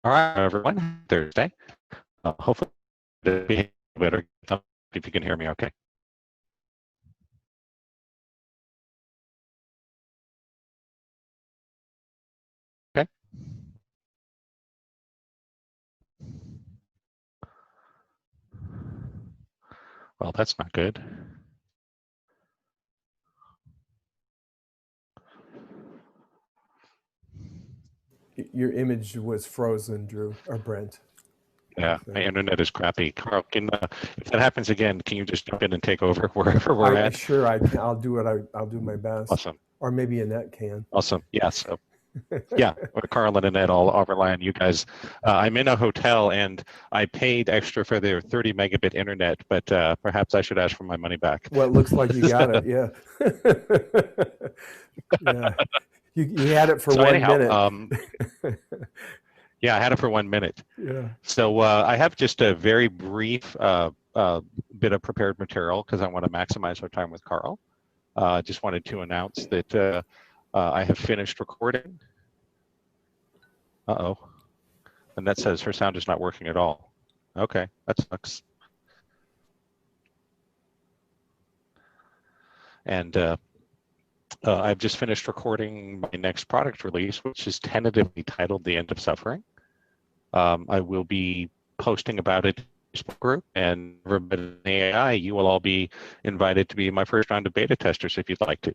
All right, everyone. Thursday. Hopefully, it'll be better if you can hear me. Okay. Okay. Well, that's not good. Your image was frozen, Drew, or Brent. Yeah, my internet is crappy. Karl, if that happens again, can you just jump in and take over wherever we're at? Sure, I can. I'll do it. I'll do my best. Awesome. Or maybe Annette can. Awesome. Yeah. So, yeah, Karl and Annette, I'll rely on you guys. I'm in a hotel and I paid extra for their 30 megabit internet, but perhaps I should ask for my money back. Well, it looks like you got it. Yeah. Yeah. You had it for so 1 anyhow, minute. Yeah, I had it for 1 minute. Yeah. So I have just a very brief bit of prepared material because I want to maximize our time with Karl. Just wanted to announce that I have finished recording. Uh-oh. And that says her sound is not working at all. Okay, that sucks. And I've just finished recording my next product release, which is tentatively titled The End of Suffering. I will be posting about it in the Facebook group, and everybody in AI, you will all be invited to be my first round of beta testers if you'd like to.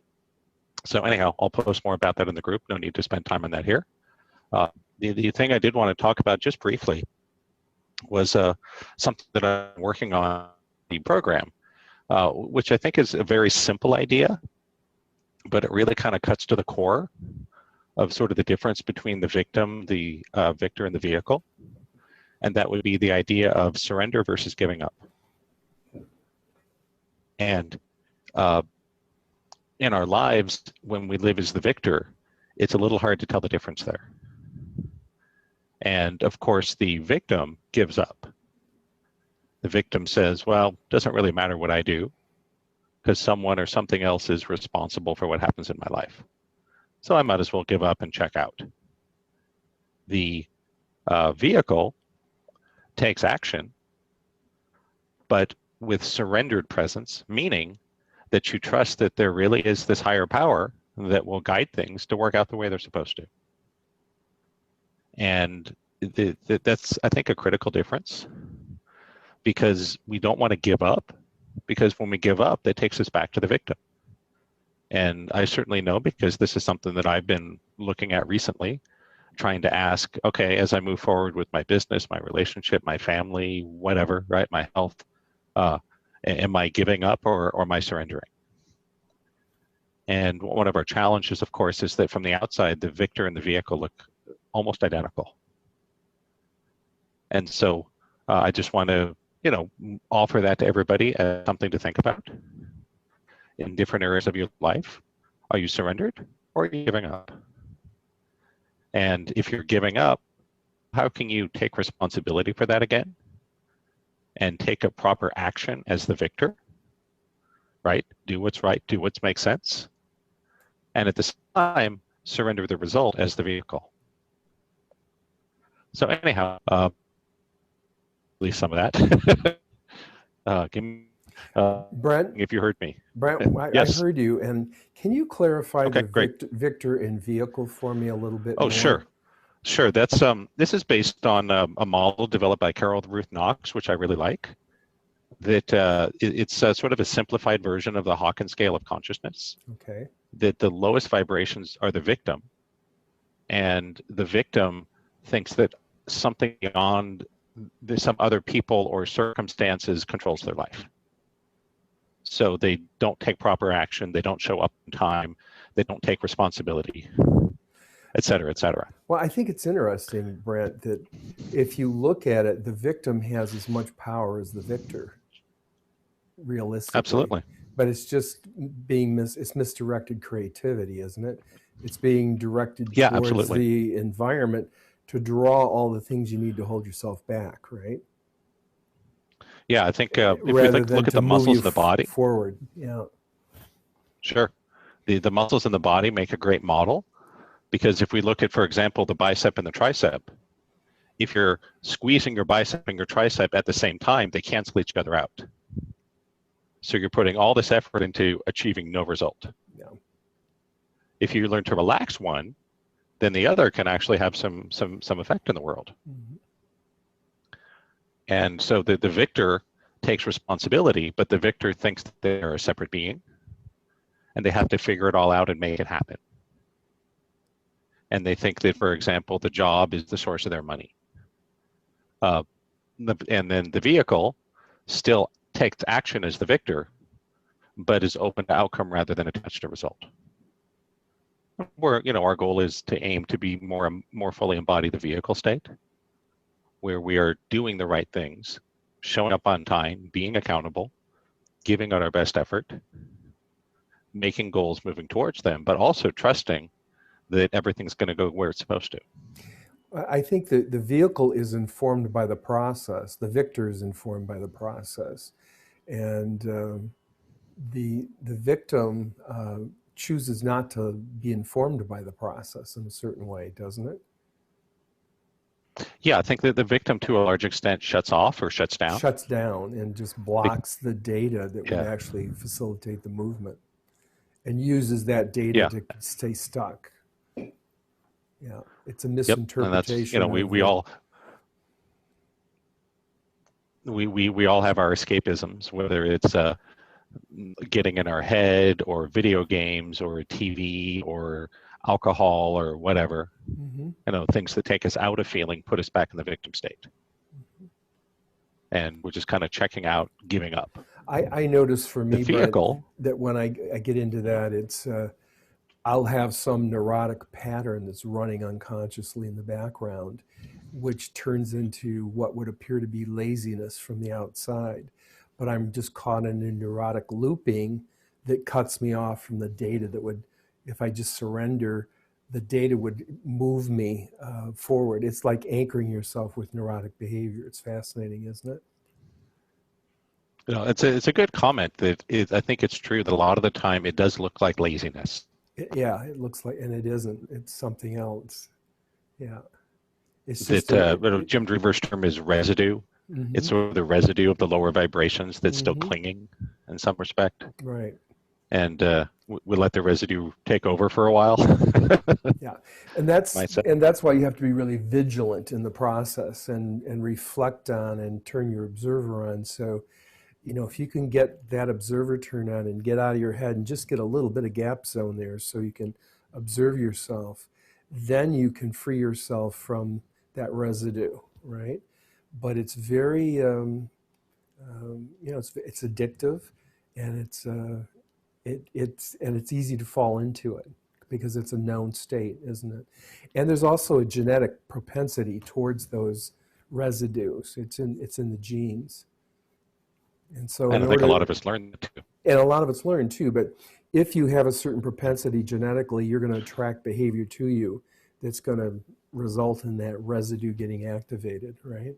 So anyhow, I'll post more about that in the group. No need to spend time on that here. The thing I did want to talk about just briefly was something that I'm working on the program, which I think is a very simple idea, but it really kind of cuts to the core of sort of the difference between the victim, the victor, and the vehicle. And that would be the idea of surrender versus giving up. And in our lives, when we live as the victor, it's a little hard to tell the difference there. And of course, the victim gives up. The victim says, well, it doesn't really matter what I do because someone or something else is responsible for what happens in my life. So I might as well give up and check out. The vehicle takes action, but with surrendered presence, meaning that you trust that there really is this higher power that will guide things to work out the way they're supposed to. And that's, I think, a critical difference, because we don't want to give up, because when we give up, that takes us back to the victim. And I certainly know, because this is something that I've been looking at recently, trying to ask, okay, as I move forward with my business, my relationship, my family, whatever, right, my health, am I giving up or am I surrendering? And one of our challenges, of course, is that from the outside, the victor and the vehicle look almost identical. And so I just want to, offer that to everybody as something to think about in different areas of your life. Are you surrendered or are you giving up? And if you're giving up, how can you take responsibility for that again and take a proper action as the victor, right? Do what's right, do what makes sense. And at the same time, surrender the result as the vehicle. So anyhow, at least some of that. Give me, Brent, if you heard me. Brent, Yes. I heard you. And can you clarify Okay, the victor and vehicle for me a little bit more? Oh, sure. Sure. That's this is based on a model developed by Karl Ruth Knox, which I really like. That it's sort of a simplified version of the Hawkins scale of consciousness. Okay. That the lowest vibrations are the victim, and the victim thinks that something beyond some other people or circumstances controls their life. So they don't take proper action, they don't show up in time, they don't take responsibility, et cetera, et cetera. Well, I think it's interesting, Brent, that if you look at it, the victim has as much power as the victor, realistically. Absolutely. But it's just it's misdirected creativity, isn't it? It's being directed towards absolutely. the environment to draw all the things you need to hold yourself back, right? Yeah, I think if we look at the muscles in the body. Forward, yeah. Sure. The muscles in the body make a great model, because if we look at, for example, the bicep and the tricep, if you're squeezing your bicep and your tricep at the same time, they cancel each other out. So you're putting all this effort into achieving no result. Yeah. If you learn to relax one, then the other can actually have some effect in the world. Mm-hmm. And so the victor takes responsibility, but the victor thinks that they're a separate being, and they have to figure it all out and make it happen. And they think that, for example, the job is the source of their money. And then the vehicle still takes action as the victor, but is open to outcome rather than attached to result. Where, our goal is to aim to be more fully embody the vehicle state, where we are doing the right things, showing up on time, being accountable, giving out our best effort, making goals, moving towards them, but also trusting that everything's going to go where it's supposed to. I think that the vehicle is informed by the process. The victor is informed by the process. And the victim chooses not to be informed by the process in a certain way, doesn't it? Yeah, I think that the victim, to a large extent, shuts off or shuts down. Shuts down and just blocks the data that would Yeah. actually facilitate the movement, and uses that data to stay stuck. Yeah, it's a misinterpretation. And that's, we all have our escapisms, whether it's getting in our head or video games or TV or alcohol or whatever. Mm-hmm. Things that take us out of feeling, put us back in the victim state. Mm-hmm. And we're just kind of checking out, giving up. I notice for me, the vehicle, Brent, that when I get into that, it's I'll have some neurotic pattern that's running unconsciously in the background, which turns into what would appear to be laziness from the outside. But I'm just caught in a neurotic looping that cuts me off from the data that would, if I just surrender, the data would move me forward. It's like anchoring yourself with neurotic behavior. It's fascinating, isn't it? It's a good comment. I think it's true that a lot of the time it does look like laziness. Yeah, it looks like, and it isn't. It's something else. Yeah. It's just Jim Drever's term is residue. Mm-hmm. It's sort of the residue of the lower vibrations that's still clinging in some respect. Right. And we let the residue take over for a while. Yeah, and that's why you have to be really vigilant in the process and reflect on and turn your observer on. So, if you can get that observer turned on and get out of your head and just get a little bit of gap zone there so you can observe yourself, then you can free yourself from that residue, right? But it's very, it's addictive, and it's easy to fall into it because it's a known state, isn't it? And there's also a genetic propensity towards those residues. It's in the genes. And so, I think a lot of us learn that too. And a lot of us learn too. But if you have a certain propensity genetically, you're going to attract behavior to you that's going to result in that residue getting activated, right?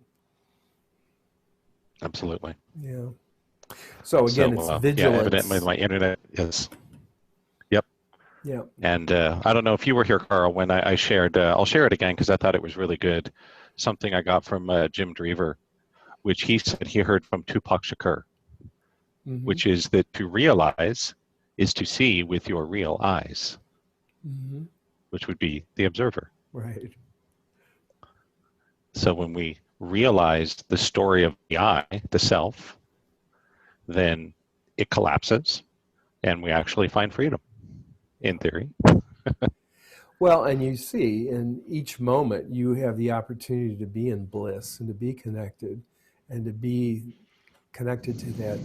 Absolutely. Yeah. So again, it's vigilance. Yeah, evidently my internet is. Yep. Yeah. And I don't know if you were here, Karl, when I shared. I'll share it again because I thought it was really good. Something I got from Jim Drever, which he said he heard from Tupac Shakur, which is that to realize is to see with your real eyes, which would be the observer. Right. So when we realize the story of the I, the self, then it collapses and we actually find freedom, in theory. Well, and you see, in each moment, you have the opportunity to be in bliss and to be connected and to be connected to that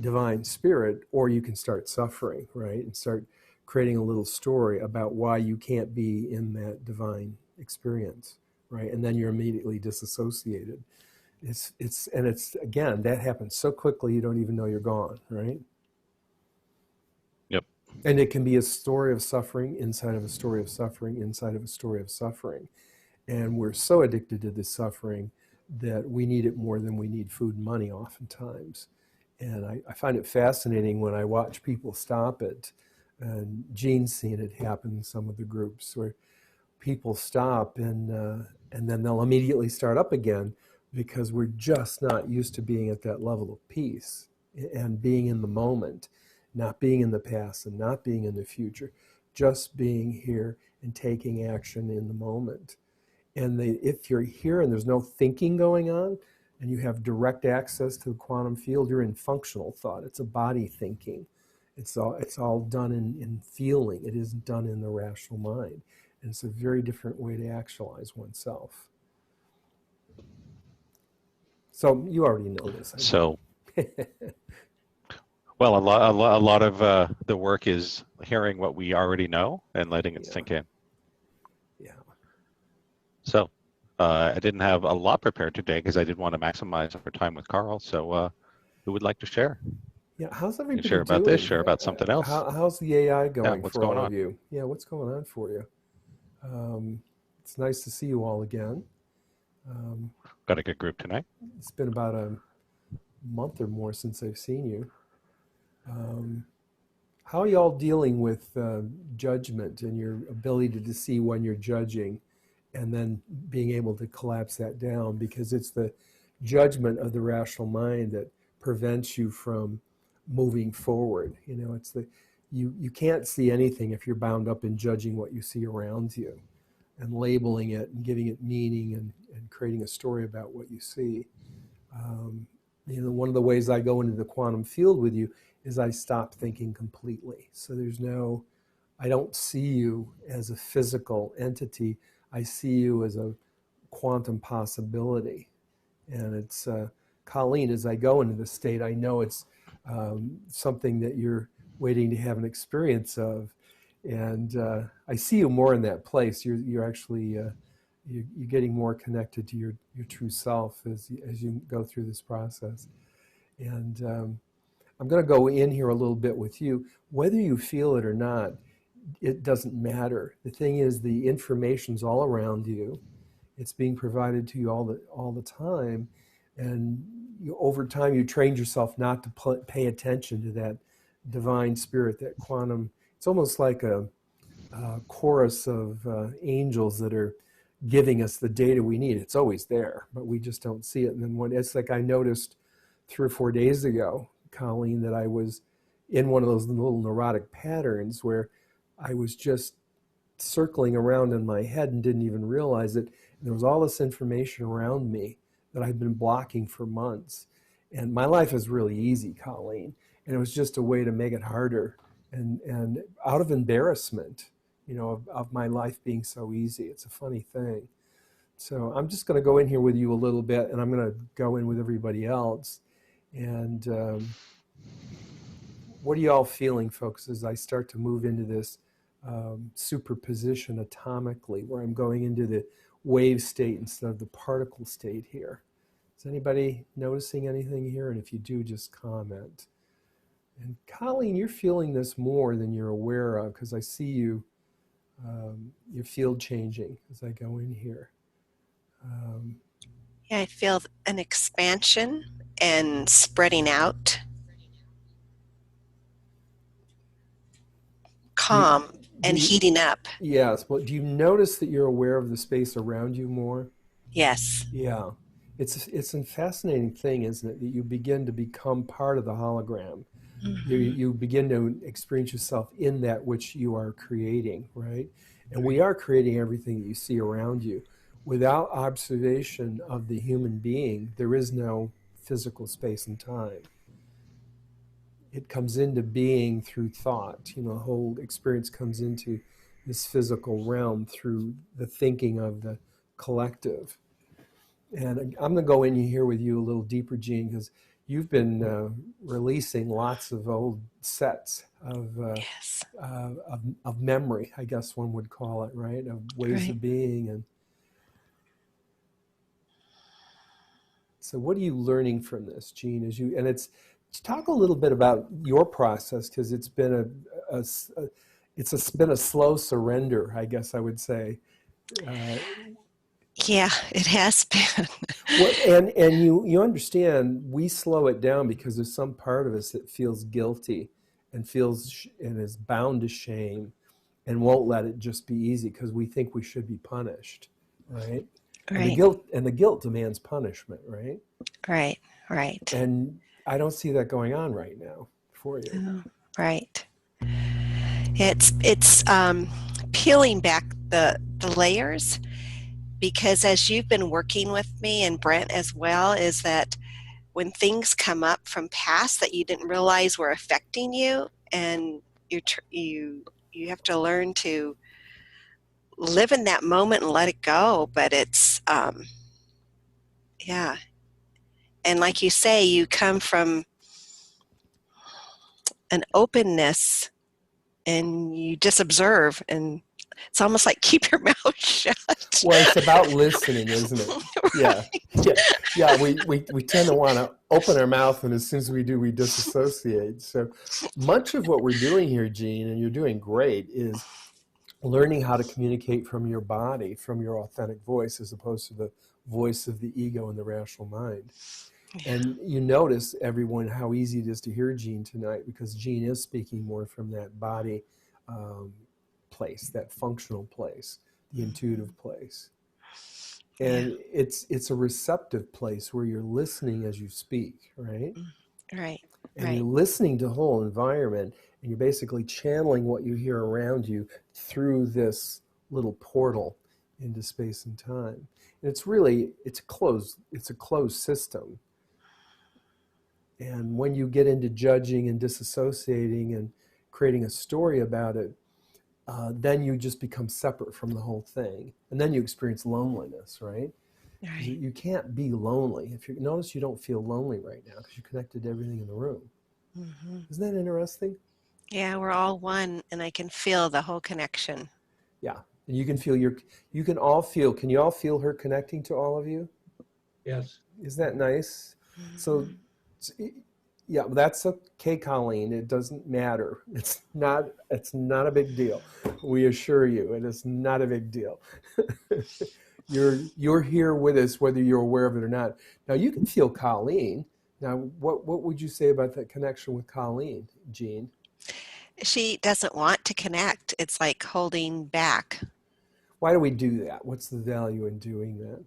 divine spirit, or you can start suffering, right? And start creating a little story about why you can't be in that divine experience, right? And then you're immediately disassociated. It's again, that happens so quickly you don't even know you're gone, right? Yep. And it can be a story of suffering inside of a story of suffering inside of a story of suffering. And we're so addicted to this suffering that we need it more than we need food and money oftentimes. And I find it fascinating when I watch people stop it. And Gene's seen it happen in some of the groups where people stop and then they'll immediately start up again because we're just not used to being at that level of peace and being in the moment, not being in the past and not being in the future, just being here and taking action in the moment. And if you're here and there's no thinking going on and you have direct access to the quantum field, you're in functional thought. It's a body thinking. It's all done in feeling. It isn't done in the rational mind. And it's a very different way to actualize oneself. So you already know this, I So, bet. well, a lot of the work is hearing what we already know and letting it Yeah. sink in. Yeah. So, I didn't have a lot prepared today because I did want to maximize our time with Karl. So, who would like to share? Yeah. How's You can everybody share about this, doing? share about something else. How's the AI Yeah, going what's for going all of on? you? Yeah. What's going on for you? Um, it's nice to see you all again. Um, Got a good group tonight. it's been about a month or more since I've seen you. Um, how are y'all dealing with judgment and your ability to see when you're judging and then being able to collapse that down? Because it's the judgment of the rational mind that prevents you from moving forward. It's you can't see anything if you're bound up in judging what you see around you and labeling it and giving it meaning and creating a story about what you see. Um, one of the ways I go into the quantum field with you is I stop thinking completely. So I don't see you as a physical entity. I see you as a quantum possibility. And it's, Colleen, as I go into the state, I know it's something that you're waiting to have an experience of. And I see you more in that place. You're actually you're getting more connected to your true self as you go through this process. And I'm going to go in here a little bit with you. Whether you feel it or not, it doesn't matter. The thing is, the information's all around you. It's being provided to you all the time, and over time you trained yourself not to pay attention to that divine spirit, that quantum. It's almost like a chorus of angels that are giving us the data we need. It's always there, but we just don't see it. And then it's like I noticed 3 or 4 days ago, Colleen, that I was in one of those little neurotic patterns where I was just circling around in my head and didn't even realize it. And there was all this information around me that I've been blocking for months. And my life is really easy, Colleen. And it was just a way to make it harder and out of embarrassment, of my life being so easy. It's a funny thing. So I'm just going to go in here with you a little bit, and I'm going to go in with everybody else. And what are you all feeling, folks, as I start to move into this superposition atomically, where I'm going into the wave state instead of the particle state here? Is anybody noticing anything here? And if you do, just comment. And Colleen, you're feeling this more than you're aware of, because I see your field changing as I go in here. Yeah, I feel an expansion and spreading out. Calm and heating up. Yes. Well, do you notice that you're aware of the space around you more? Yes. Yeah. It's a fascinating thing, isn't it, that you begin to become part of the hologram. Mm-hmm. You begin to experience yourself in that which you are creating, right? And we are creating everything that you see around you. Without observation of the human being, there is no physical space and time. It comes into being through thought. The whole experience comes into this physical realm through the thinking of the collective. And I'm going to go in here with you a little deeper, Gene, because you've been releasing lots of old sets Yes. of memory, I guess one would call it, right? Of ways Right. of being. And so what are you learning from this, Gene? Talk a little bit about your process, because it's been been a slow surrender, I guess I would say. Yeah, it has been. Well, and you understand, we slow it down because there's some part of us that feels guilty and and is bound to shame and won't let it just be easy because we think we should be punished, right? And Right. the guilt demands punishment, right? Right. Right. And I don't see that going on right now for you. Oh, right. It's peeling back the layers, because as you've been working with me and Brent as well, is that when things come up from past that you didn't realize were affecting you, and you have to learn to live in that moment and let it go. But it's yeah, and like you say, you come from an openness and you just observe, and it's almost like keep your mouth shut. Well, it's about listening, isn't it? Yeah. Yeah. We tend to want to open our mouth, and as soon as we do, we disassociate. So much of what we're doing here, Jean, and you're doing great, is learning how to communicate from your body, from your authentic voice, as opposed to the voice of the ego and the rational mind. Yeah. And you notice, everyone, how easy it is to hear Jean tonight, because Jean is speaking more from that body place, that functional place, the intuitive place. And it's a receptive place where you're listening as you speak, right? Right. And Right. you're listening to the whole environment, and you're basically channeling what you hear around you through this little portal into space and time. And it's a closed system. And when you get into judging and disassociating and creating a story about it, then you just become separate from the whole thing. And then you experience loneliness, right? Right. You can't be lonely. If you notice, you don't feel lonely right now because you're connected to everything in the room. Mm-hmm. Isn't that interesting? Yeah, we're all one, and I can feel the whole connection. Yeah. And you can feel can you all feel her connecting to all of you? Yes. Isn't that nice? Mm-hmm. So, yeah, that's okay, Colleen. It doesn't matter. It's not a big deal. We assure you, it is not a big deal. You're here with us, whether you're aware of it or not. Now, you can feel Colleen. Now, what would you say about that connection with Colleen, Jean? She doesn't want to connect. It's like holding back. Why do we do that? What's the value in doing that?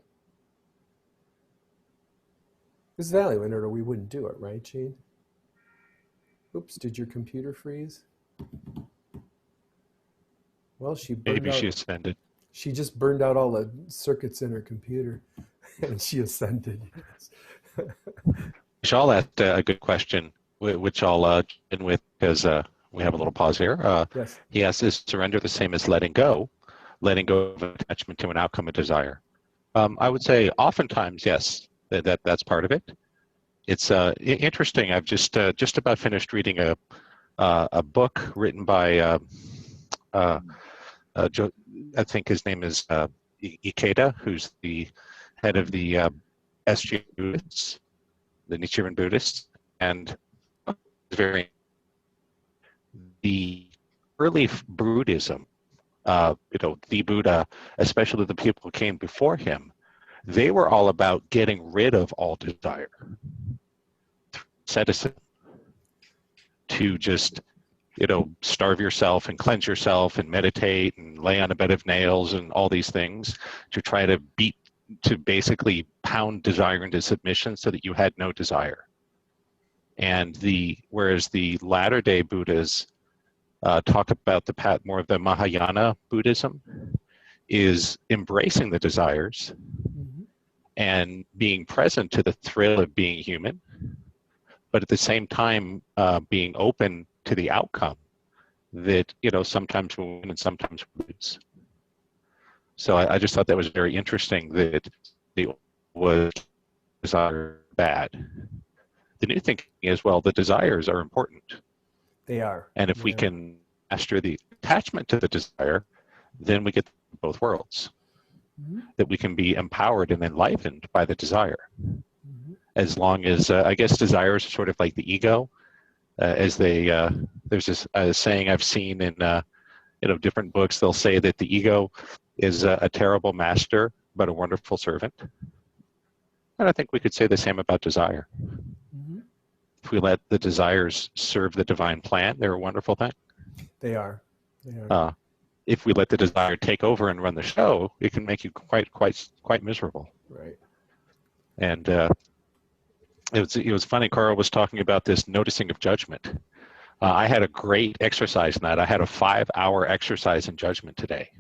There's value in it, or we wouldn't do it, right, Jean? Oops, did your computer freeze? Well, Maybe she ascended. She just burned out all the circuits in her computer, and she ascended. Vishal asked a good question, which I'll end with because we have a little pause here. Yes. He asks, is surrender the same as letting go of attachment to an outcome of desire? I would say oftentimes, yes, that's part of it. It's interesting. I've just about finished reading a book written by I think his name is Ikeda, who's the head of the SG Buddhists, the Nichiren Buddhists, and the early Buddhism, the Buddha, especially the people who came before him, they were all about getting rid of all desire, asceticism, to just starve yourself and cleanse yourself and meditate and lay on a bed of nails and all these things to try to basically pound desire into submission so that you had no desire. And whereas the latter day Buddhas talk about the path, more of the Mahayana Buddhism, is embracing the desires and being present to the thrill of being human, but at the same time being open to the outcome that sometimes we win and sometimes we lose. So I just thought that was very interesting that the was desire bad. The new thinking is, well, the desires are important. They are. And if we can master the attachment to the desire, then we get both worlds. That we can be empowered and enlivened by the desire. As long as, I guess desires are sort of like the ego, as there's this saying I've seen in different books. They'll say that the ego is a terrible master, but a wonderful servant. And I think we could say the same about desire. If we let the desires serve the divine plan, they're a wonderful thing. They are. if we let the desire take over and run the show, it can make you quite miserable. Right. And it was funny. Karl was talking about this noticing of judgment. I had a great exercise night. I had a 5-hour exercise in judgment today,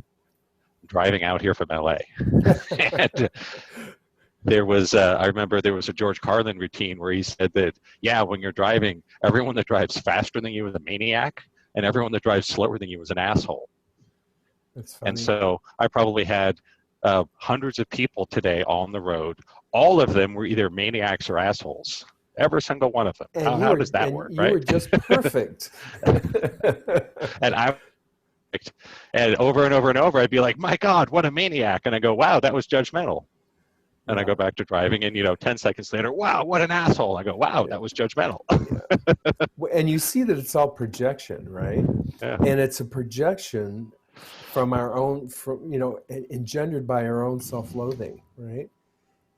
driving out here from LA. And there was, I remember there was a George Carlin routine where he said that, yeah, when you're driving, everyone that drives faster than you is a maniac, and everyone that drives slower than you is an asshole. That's funny. And so I probably had hundreds of people today on the road. All of them were either maniacs or assholes. Every single one of them. And How does that work, right? You were just perfect. And over and over and over, I'd be like, my God, what a maniac. And I go, wow, that was judgmental. And I go back to driving, and 10 seconds later, wow, what an asshole. I go, wow, that was judgmental. And you see that it's all projection, right? Yeah. And it's a projection from our own, engendered by our own self-loathing, right?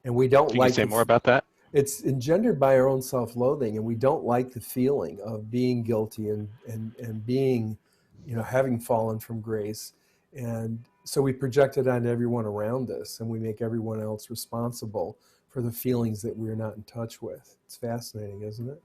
And we don't Can like. you say more about that? It's engendered by our own self-loathing, and we don't like the feeling of being guilty and being, having fallen from grace. And so we project it onto everyone around us, and we make everyone else responsible for the feelings that we're not in touch with. It's fascinating, isn't it?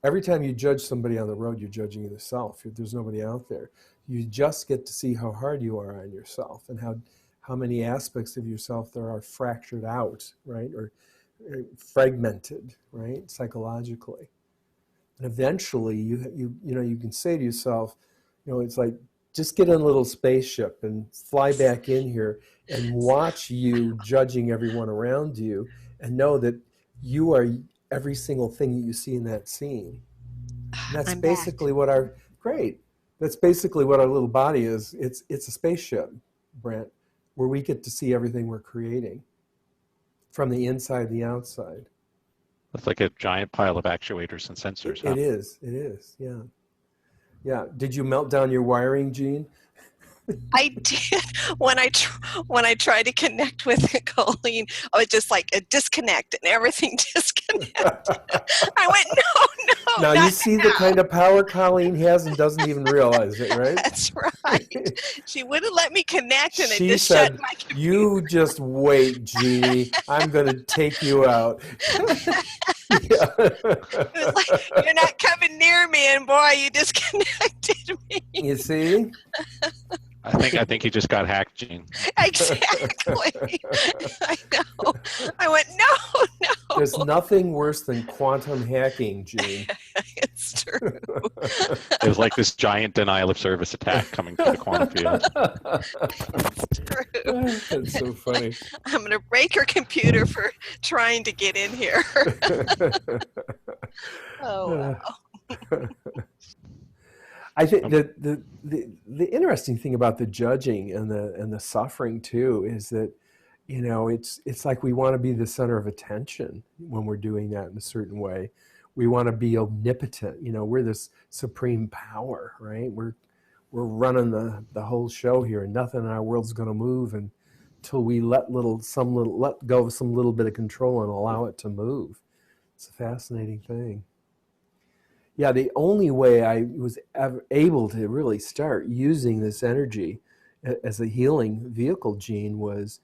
Every time you judge somebody on the road, you're judging yourself. There's nobody out there. You just get to see how hard you are on yourself, and how many aspects of yourself there are fractured out, right? Or fragmented, right? Psychologically. And eventually you can say to yourself, it's like, just get in a little spaceship and fly back in here and watch you judging everyone around you, and know that you are every single thing that you see in that scene. And that's basically that's basically what our little body is. It's a spaceship, Brent, where we get to see everything we're creating from the inside and the outside. It's like a giant pile of actuators and sensors. It is, yeah. Yeah. Did you melt down your wiring, Jean? I did when I tried to connect with Colleen. I was just like a disconnect, and everything disconnected. I went, no. Now you see the kind of power Colleen has and doesn't even realize it, right? That's right. She wouldn't let me connect, and she it just said, shut my computer. "You just wait, Jeannie. I'm going to take you out." It was like, you're not coming near me, and boy, you disconnected me. You see? I think you just got hacked, Gene. Exactly. I know. I went, no. There's nothing worse than quantum hacking, Gene. It's true. It was like this giant denial of service attack coming through the quantum field. It's true. That's so funny. I'm going to break her computer for trying to get in here. Oh, wow. I think that the interesting thing about the judging and the suffering too is that, it's like we want to be the center of attention when we're doing that in a certain way. We want to be omnipotent. We're this supreme power, right? We're running the whole show here, and nothing in our world's going to move until we let go of some little bit of control and allow it to move. It's a fascinating thing. Yeah, the only way I was ever able to really start using this energy as a healing vehicle, Gene, was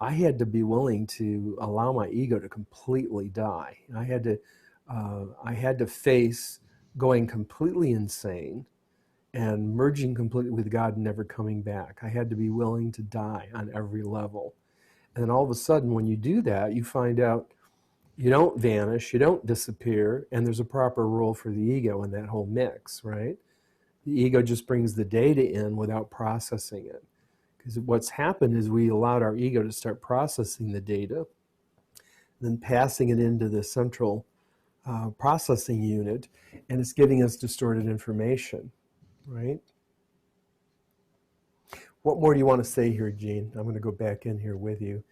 I had to be willing to allow my ego to completely die. I had to face going completely insane and merging completely with God and never coming back. I had to be willing to die on every level. And then all of a sudden, when you do that, you find out you don't vanish, you don't disappear, and there's a proper role for the ego in that whole mix, right? The ego just brings the data in without processing it. Because what's happened is we allowed our ego to start processing the data, then passing it into the central processing unit, and it's giving us distorted information, right? What more do you want to say here, Gene? I'm going to go back in here with you.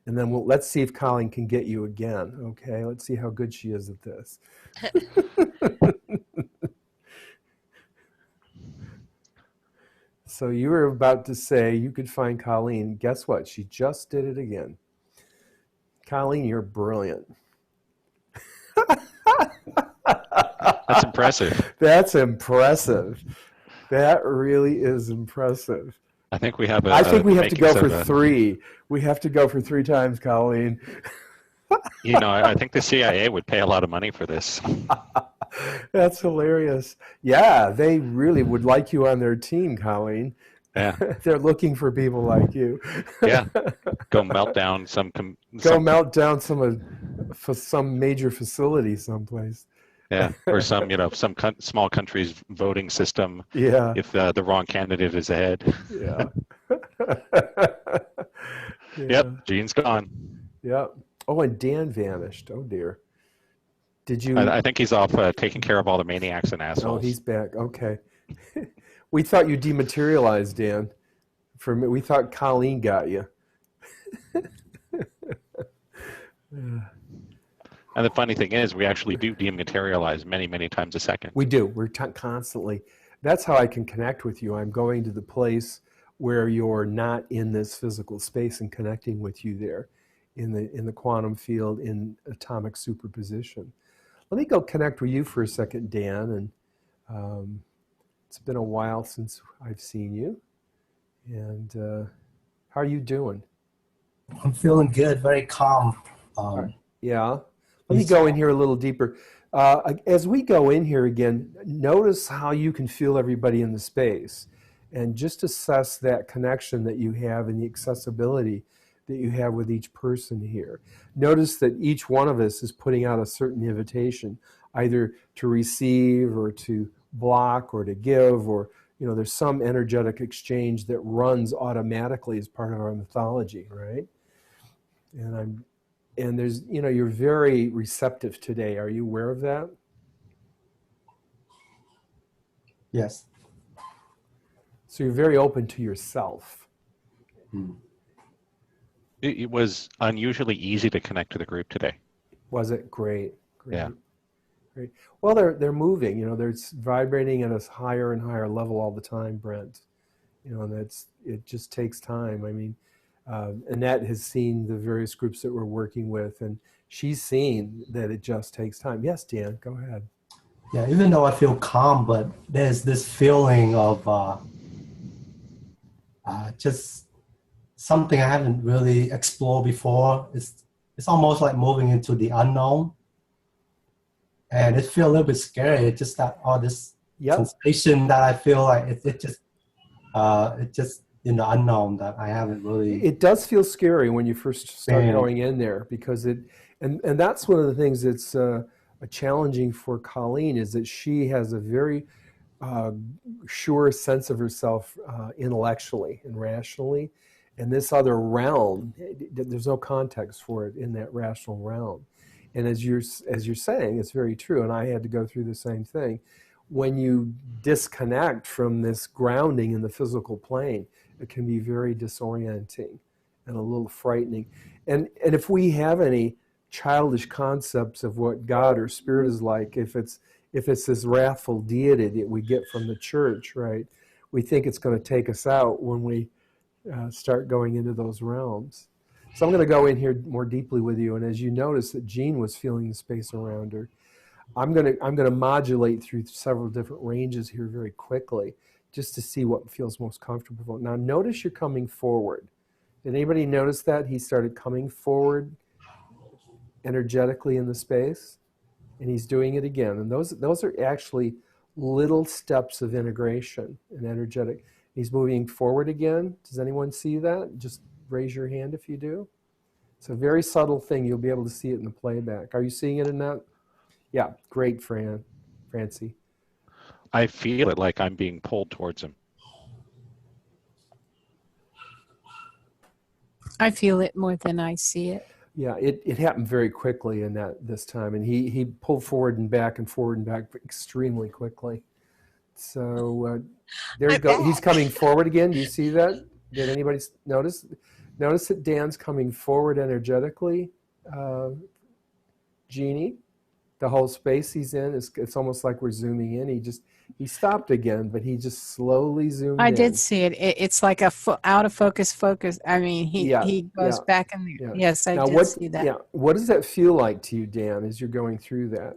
And then let's see if Colleen can get you again, okay? Let's see how good she is at this. So you were about to say you could find Colleen. Guess what? She just did it again. Colleen, you're brilliant. That's impressive. That's impressive. That really is impressive. I think we have I think we have to go makings for of a- 3. We have to go for 3 times, Colleen. You know, I think the CIA would pay a lot of money for this. That's hilarious. Yeah, they really would like you on their team, Colleen. Yeah, They're looking for people like you. yeah. Go melt down some. Go melt down for some major facility someplace. Yeah, or some, you know, some small country's voting system. Yeah. If the wrong candidate is ahead. Yeah. Yeah. Yep, Gene's gone. Yep. Oh, and Dan vanished. Oh dear. Did you? I think he's off taking care of all the maniacs and assholes. Oh, he's back. Okay. We thought you dematerialized, Dan. For me, we thought Colleen got you. And the funny thing is, we actually do dematerialize many, many times a second. We do. We're constantly. That's how I can connect with you. I'm going to the place where you're not in this physical space and connecting with you there, in the quantum field, in atomic superposition. Let me go connect with you for a second, Dan. And it's been a while since I've seen you. And how are you doing? I'm feeling good, very calm. Yeah. Let me go in here a little deeper. As we go in here again, notice how you can feel everybody in the space and just assess that connection that you have and the accessibility that you have with each person here. Notice that each one of us is putting out a certain invitation, either to receive or to block or to give, or, you know, there's some energetic exchange that runs automatically as part of our mythology, right? And there's, you know, you're very receptive today. Are you aware of that? Yes. So you're very open to yourself. It was unusually easy to connect to the group today. Was it? Great. Great. Yeah. Great. Well, they're moving. You know, they're vibrating at a higher and higher level all the time, Brent. You know, and it just takes time. I mean, Annette has seen the various groups that we're working with, and she's seen that it just takes time. Yes, Dan, go ahead. Yeah, even though I feel calm, but there's this feeling of just something I haven't really explored before. It's almost like moving into the unknown. And it feels a little bit scary. It's just that this sensation that I feel like it just in the unknown that I haven't really. It does feel scary when you first start going in there, because and that's one of the things that's challenging for Colleen, is that she has a very sure sense of herself intellectually and rationally, and this other realm, there's no context for it in that rational realm. And as you're saying, it's very true, and I had to go through the same thing. When you disconnect from this grounding in the physical plane, it can be very disorienting and a little frightening. And if we have any childish concepts of what God or Spirit is like, if it's this wrathful deity that we get from the church, right, we think it's going to take us out when we start going into those realms. So I'm going to go in here more deeply with you, and as you notice that Jean was feeling the space around her, I'm going to modulate through several different ranges here very quickly, just to see what feels most comfortable. Now notice you're coming forward. Did anybody notice that? He started coming forward energetically in the space, and he's doing it again. And those are actually little steps of integration and energetic. He's moving forward again. Does anyone see that? Just raise your hand if you do. It's a very subtle thing. You'll be able to see it in the playback. Are you seeing it in that? Yeah, great, Francie. I feel it like I'm being pulled towards him. I feel it more than I see it. Yeah, it happened very quickly in this time, and he pulled forward and back extremely quickly. So there you go. He's coming forward again. Do you see that? Did anybody notice? Notice that Dan's coming forward energetically. Jeannie, the whole space he's in, it's almost like we're zooming in. He stopped again, but he just slowly zoomed in. I did see it. It's like out of focus. I mean, he goes back in there. Yeah. Yes, I did see that. Yeah. What does that feel like to you, Dan, as you're going through that?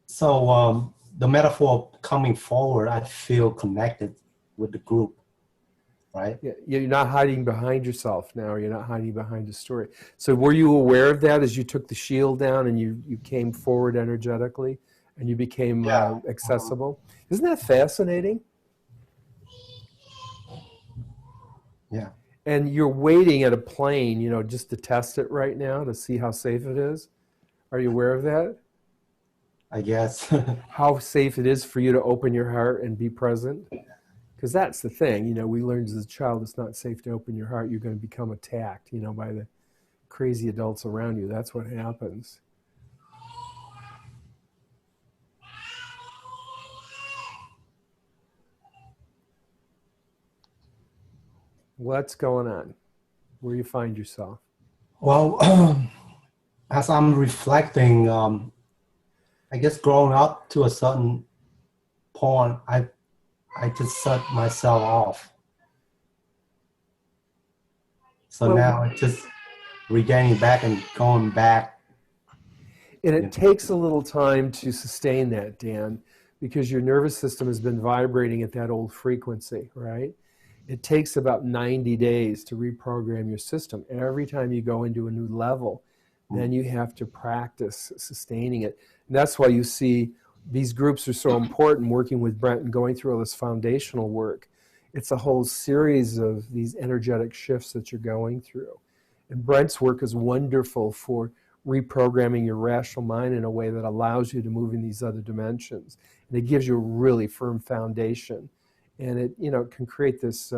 So the metaphor coming forward, I feel connected with the group, right? Yeah, you're not hiding behind yourself now. You're not hiding behind the story. So were you aware of that as you took the shield down and you came forward energetically and you became accessible? Isn't that fascinating? Yeah. And you're waiting at a plane, you know, just to test it right now to see how safe it is. Are you aware of that? I guess. How safe it is for you to open your heart and be present? Because that's the thing, you know, we learned as a child it's not safe to open your heart. You're going to become attacked, you know, by the crazy adults around you. That's what happens. What's going on? Where you find yourself? Well, as I'm reflecting, I guess growing up to a certain point, I just shut myself off. So now it's just regaining back and going back. And it takes a little time to sustain that, Dan, because your nervous system has been vibrating at that old frequency, right? It takes about 90 days to reprogram your system. And every time you go into a new level, then you have to practice sustaining it. And that's why you see these groups are so important, working with Brent and going through all this foundational work. It's a whole series of these energetic shifts that you're going through. And Brent's work is wonderful for reprogramming your rational mind in a way that allows you to move in these other dimensions. And it gives you a really firm foundation. And it, you know, can create this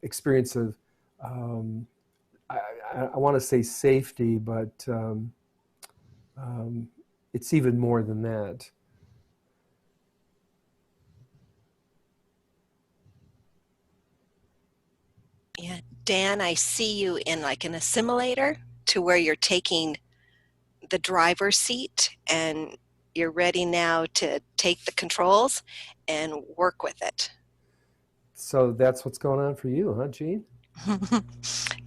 experience of, I want to say safety, but it's even more than that. Yeah, Dan, I see you in like an assimilator to where you're taking the driver's seat and you're ready now to take the controls and work with it. So that's what's going on for you, huh, Jean?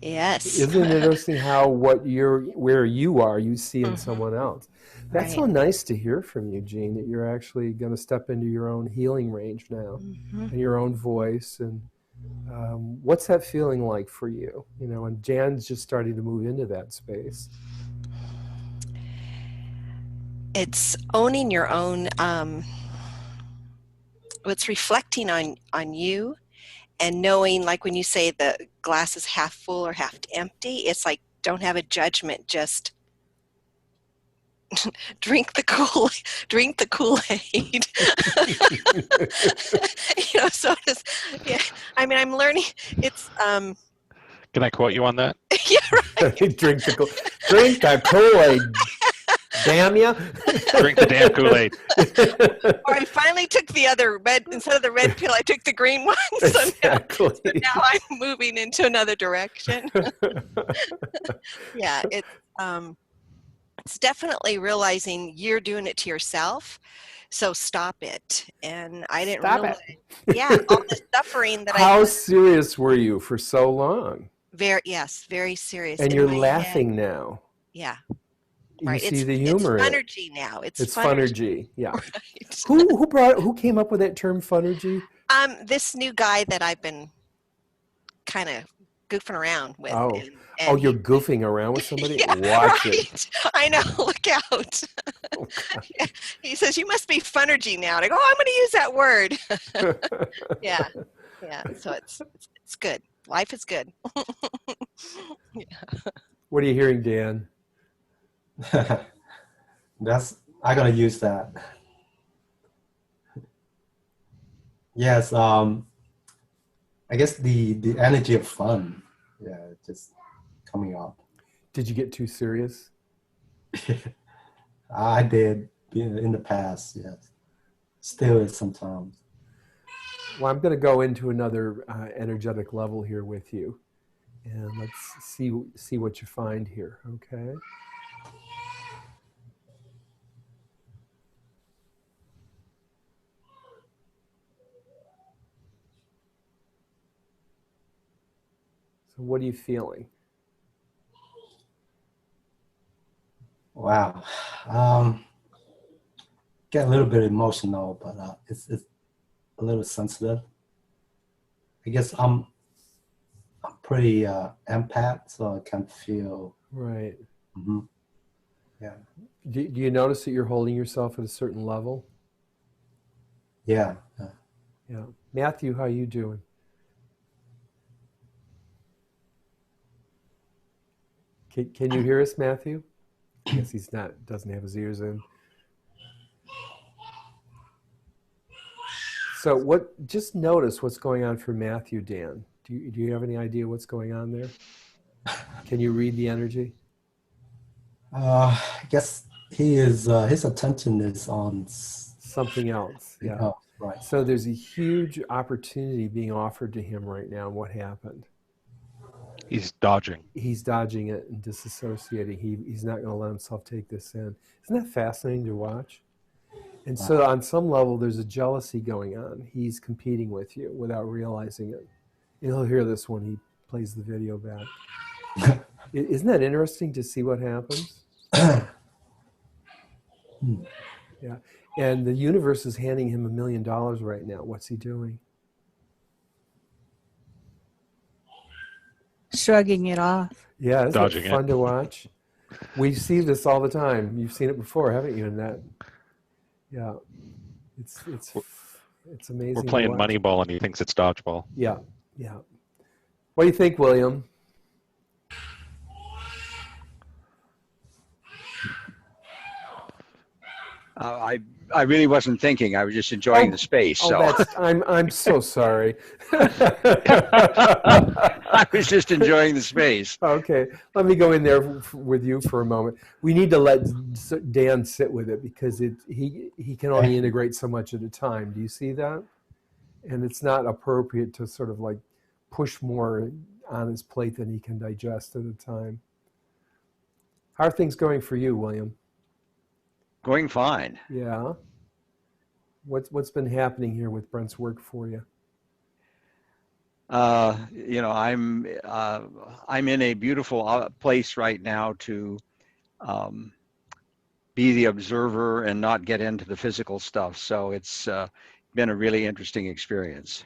Yes. Isn't it interesting how where you are, you see in someone else? That's so nice to hear from you, Jean, that you're actually going to step into your own healing range now and your own voice. And what's that feeling like for you? You know, and Jan's just starting to move into that space. It's owning your own, it's reflecting on you and knowing, like when you say the glass is half full or half empty, it's like don't have a judgment, just drink the Kool-Aid. You know, so it's, yeah. I mean, I'm learning. It's Can I quote you on that? Yeah, right. Drink the Kool-Aid. Damn ya. Drink the damn Kool-Aid. Or I finally took the other red, instead of the red pill, I took the green one. So Exactly. now I'm moving into another direction. Yeah, it's definitely realizing you're doing it to yourself. So stop it. And I didn't realize, all the suffering that How serious were you for so long? Very serious. And you're laughing now. Yeah. You Right. see the humor. It's funergy now. It's funergy. Yeah. Right. Who came up with that term funergy? This new guy that I've been kind of goofing around with. Oh, you're goofing around with somebody? Yeah, Watch right. it. I know. Look out. Oh, yeah. He says, you must be funergy now. And I go, I'm going to use that word. Yeah. So it's good. Life is good. Yeah. What are you hearing, Dan? I gotta use that. Yes, I guess the energy of fun, just coming up. Did you get too serious? I did in the past, yes. Still is sometimes. Well, I'm going to go into another energetic level here with you, and let's see what you find here. Okay. So what are you feeling? Wow. get a little bit emotional, but it's a little sensitive. I guess I'm pretty empath, so I can feel. Right. Mm-hmm. Yeah. Do you notice that you're holding yourself at a certain level? Yeah. Yeah. Matthew, how you doing? Can you hear us, Matthew? I guess he's not, doesn't have his ears in. So just notice what's going on for Matthew, Dan. Do you have any idea what's going on there? Can you read the energy? I guess his attention is on something else. Yeah. Oh, right. So there's a huge opportunity being offered to him right now. What happened? He's dodging. He's dodging it and disassociating. He's not going to let himself take this in. Isn't that fascinating to watch? And so on some level, there's a jealousy going on. He's competing with you without realizing it. And he'll hear this when he plays the video back. Isn't that interesting to see what happens? Yeah. And the universe is handing him $1 million right now. What's he doing? Shrugging it off. Yeah, isn't it fun to watch? We see this all the time. You've seen it before, haven't you, Annette? Yeah. It's amazing. We're playing Moneyball and he thinks it's dodgeball. Yeah, yeah. What do you think, William? I really wasn't thinking. I was just enjoying the space. So I'm so sorry. I was just enjoying the space. Okay, let me go in there with you for a moment. We need to let Dan sit with it because he can only integrate so much at a time. Do you see that? And it's not appropriate to sort of like push more on his plate than he can digest at a time. How are things going for you, William? Going fine. Yeah. What's been happening here with Brent's work for you? You know, I'm in a beautiful place right now to be the observer and not get into the physical stuff. So it's been a really interesting experience.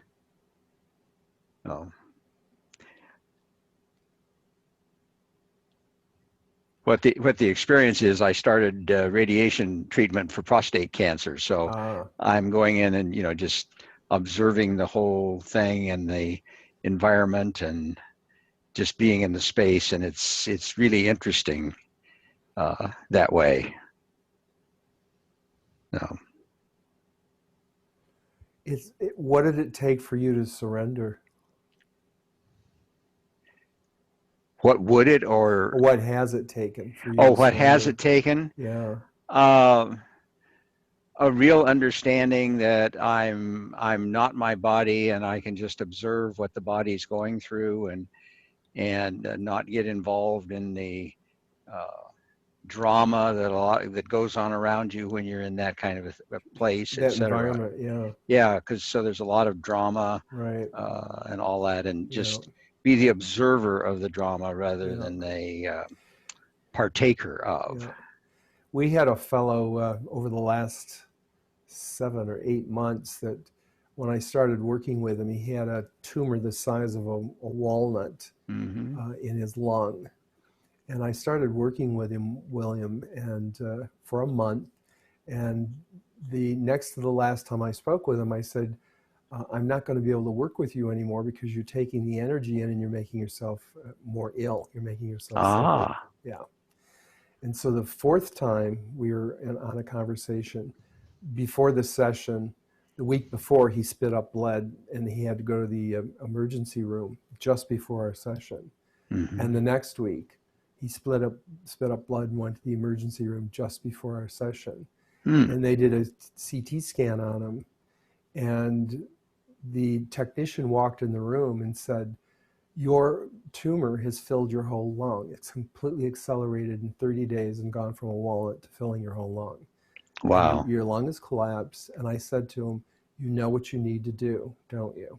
What the experience is, I started radiation treatment for prostate cancer. So I'm going in and, you know, just observing the whole thing and the environment and just being in the space. And it's really interesting that way. What did it take for you to surrender? What would it or what has it taken for you? Oh, what has it taken? Yeah. A real understanding that I'm not my body and I can just observe what the body's going through and not get involved in the drama that goes on around you when you're in that kind of a place, that environment. Yeah. Yeah, because so there's a lot of drama, right, and all that, and just be the observer of the drama rather than the partaker of. Yeah. We had a fellow over the last 7 or 8 months that when I started working with him, he had a tumor the size of a walnut in his lung. And I started working with him, William, and for a month. And the next to the last time I spoke with him, I said, I'm not going to be able to work with you anymore because you're taking the energy in and you're making yourself more ill. You're making yourself sick. Yeah. And so the 4th time we were on a conversation, before the session, the week before, he spit up blood and he had to go to the emergency room just before our session. And the next week, he spit up blood and went to the emergency room just before our session. And they did a CT scan on him. And the technician walked in the room and said, your tumor has filled your whole lung. It's completely accelerated in 30 days and gone from a walnut to filling your whole lung. Wow. And your lung has collapsed. And I said to him, you know what you need to do, don't you?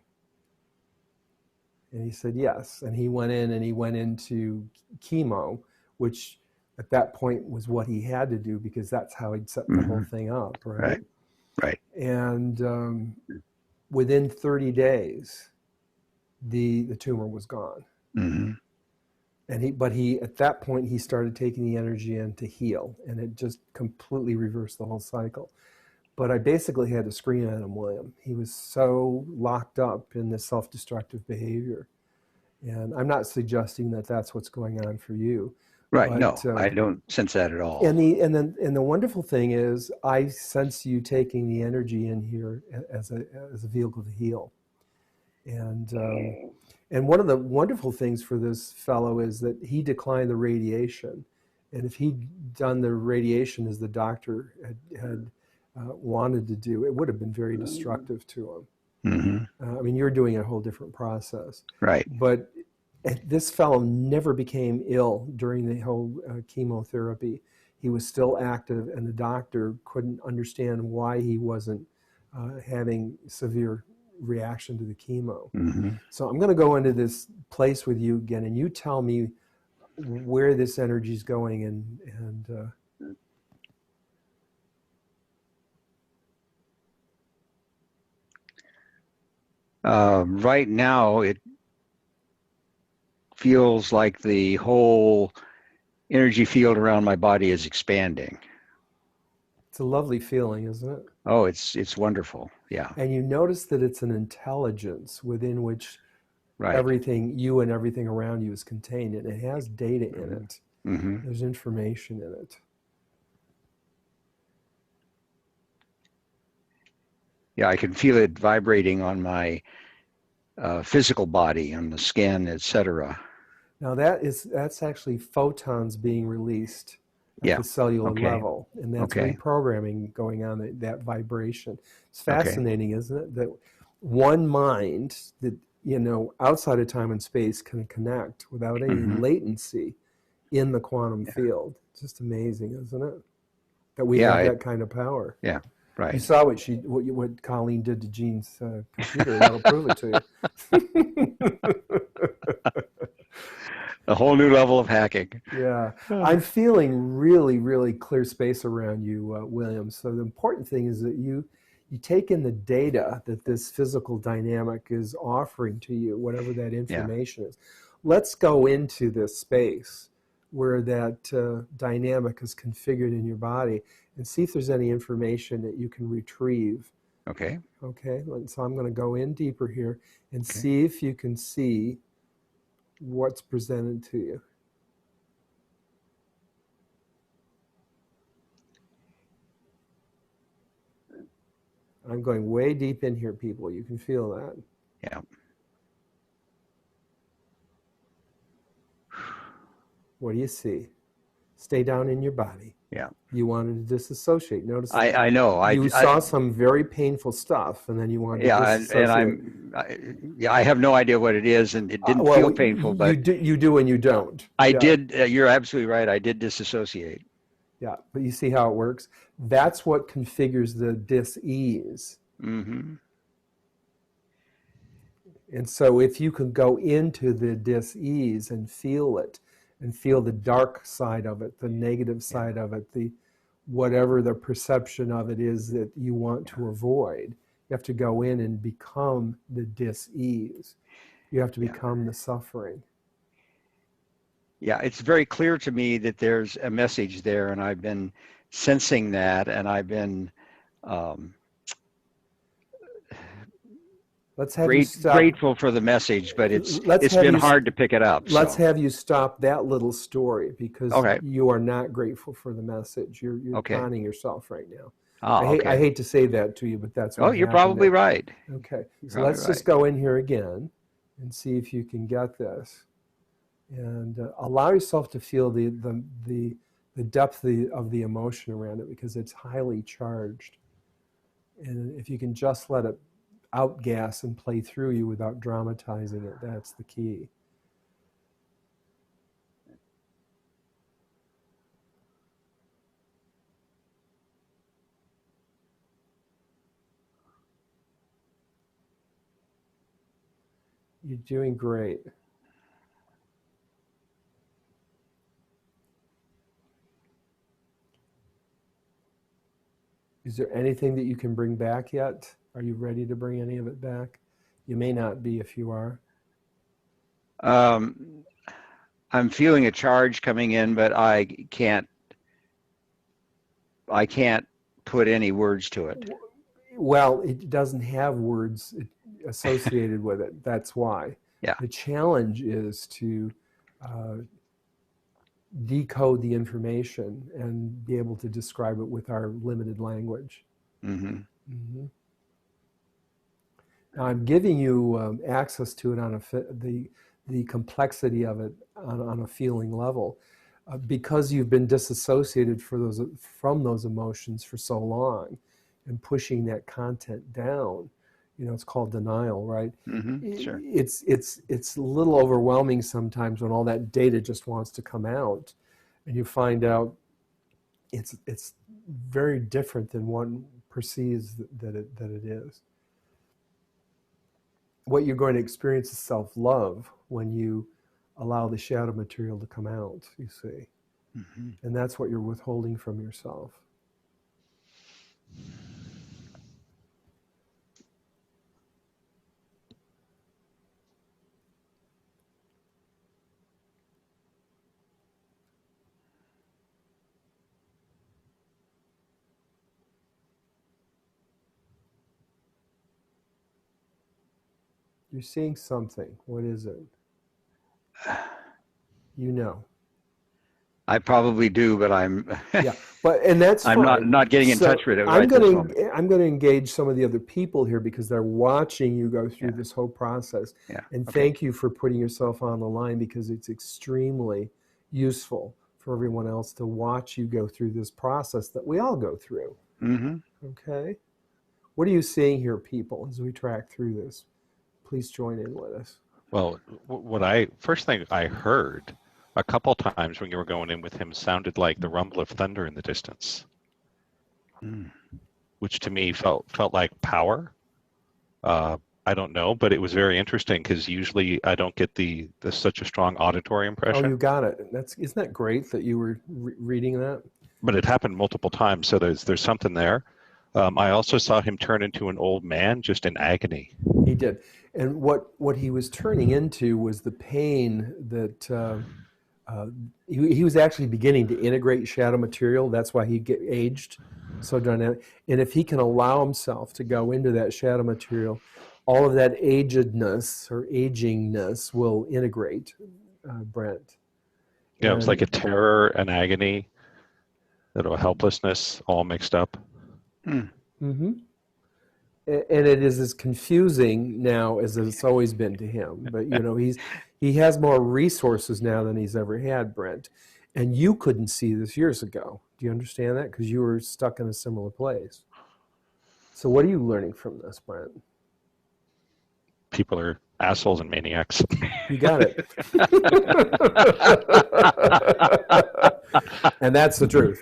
And he said, yes. And he went into chemo, which at that point was what he had to do because that's how he'd set the whole thing up, right? Right. And within 30 days, the tumor was gone. And but at that point, he started taking the energy in to heal, and it just completely reversed the whole cycle. But I basically had to scream at him, William. He was so locked up in this self-destructive behavior. And I'm not suggesting that that's what's going on for you. Right. But, No, I don't sense that at all. And the wonderful thing is, I sense you taking the energy in here as a vehicle to heal. And one of the wonderful things for this fellow is that he declined the radiation. And if he'd done the radiation as the doctor had wanted to do, it would have been very destructive to him. I mean, you're doing a whole different process. Right. But this fellow never became ill during the whole chemotherapy. He was still active, and the doctor couldn't understand why he wasn't having severe reaction to the chemo. So I'm going to go into this place with you again, and you tell me where this energy is going, and right now, it feels like the whole energy field around my body is expanding. It's a lovely feeling, isn't it? Oh, it's wonderful. Yeah. And you notice that it's an intelligence within which everything, you and everything around you is contained, and it has data in it. There's information in it. Yeah, I can feel it vibrating on my physical body, on the skin, etc. Now that's actually photons being released at the cellular level, and that's reprogramming going on, that vibration. It's fascinating, isn't it? That one mind that, outside of time and space can connect without any latency in the quantum field. It's just amazing, isn't it? That we have that kind of power. Yeah. Right. You saw what Colleen did to Jean's computer, and that'll prove it to you. A whole new level of hacking. Yeah. I'm feeling really, really clear space around you, William. So the important thing is that you take in the data that this physical dynamic is offering to you, whatever that information is. Let's go into this space where that dynamic is configured in your body and see if there's any information that you can retrieve. Okay. Okay. So I'm going to go in deeper here and see if you can see what's presented to you. I'm going way deep in here, people. You can feel that. Yeah. What do you see? Stay down in your body. Yeah. You wanted to disassociate. Notice I know. You saw some very painful stuff, and then you wanted to disassociate. And I have no idea what it is, and it didn't feel painful. But you do and you don't. I did. You're absolutely right. I did disassociate. Yeah, but you see how it works? That's what configures the dis-ease. And so if you can go into the dis-ease and feel it, and feel the dark side of it, the negative side of it, the whatever the perception of it is that you want to avoid, you have to go in and become the dis-ease. You have to become the suffering. Yeah, it's very clear to me that there's a message there, and I've been sensing that, and I've been grateful for the message, but it's been hard to pick it up. Let's have you stop that little story, because you are not grateful for the message. You're conning yourself right now. I hate to say that to you, but that's what you're probably right. Okay, so let's just go in here again and see if you can get this, and allow yourself to feel the depth of the emotion around it, because it's highly charged. And if you can just let it outgas and play through you without dramatizing it, that's the key. You're doing great. Is there anything that you can bring back yet? Are you ready to bring any of it back? You may not be if you are. I'm feeling a charge coming in, but I can't put any words to it. Well, it doesn't have words associated with it. That's why. Yeah. The challenge is to decode the information and be able to describe it with our limited language. Mm-hmm. Mm-hmm. Now, I'm giving you access to it on the complexity of it on a feeling level, because you've been disassociated from those emotions for so long, and pushing that content down. It's called denial, right? Mm-hmm. Sure. It's a little overwhelming sometimes when all that data just wants to come out, and you find out it's very different than one perceives that it is. What you're going to experience is self-love when you allow the shadow material to come out, you see. Mm-hmm. And that's what you're withholding from yourself. You're seeing something. What is it? I probably do, but I'm yeah, and that's I'm fine. not getting in touch with it right this moment. I'm going to engage some of the other people here because they're watching you go through this whole process. Yeah. And thank you for putting yourself on the line, because it's extremely useful for everyone else to watch you go through this process that we all go through. Mm-hmm. Okay. What are you seeing here, people, as we track through this? Please join in with us. Well, first thing I heard a couple times when you were going in with him sounded like the rumble of thunder in the distance, which to me felt like power. I don't know, but it was very interesting because usually I don't get the such a strong auditory impression. Oh, you got it. Isn't that great that you were reading that? But it happened multiple times, so there's something there. I also saw him turn into an old man, just in agony. He did, and what he was turning into was the pain that he was actually beginning to integrate shadow material. That's why he get aged so dynamic. And if he can allow himself to go into that shadow material, all of that agedness or agingness will integrate, Brent. Yeah, it was like a terror, an agony, a helplessness, all mixed up. Mm-hmm. And it is as confusing now as it's always been to him. But he has more resources now than he's ever had, Brent. And you couldn't see this years ago. Do you understand that? Because you were stuck in a similar place. So what are you learning from this, Brent? People are assholes and maniacs. You got it. And that's the truth.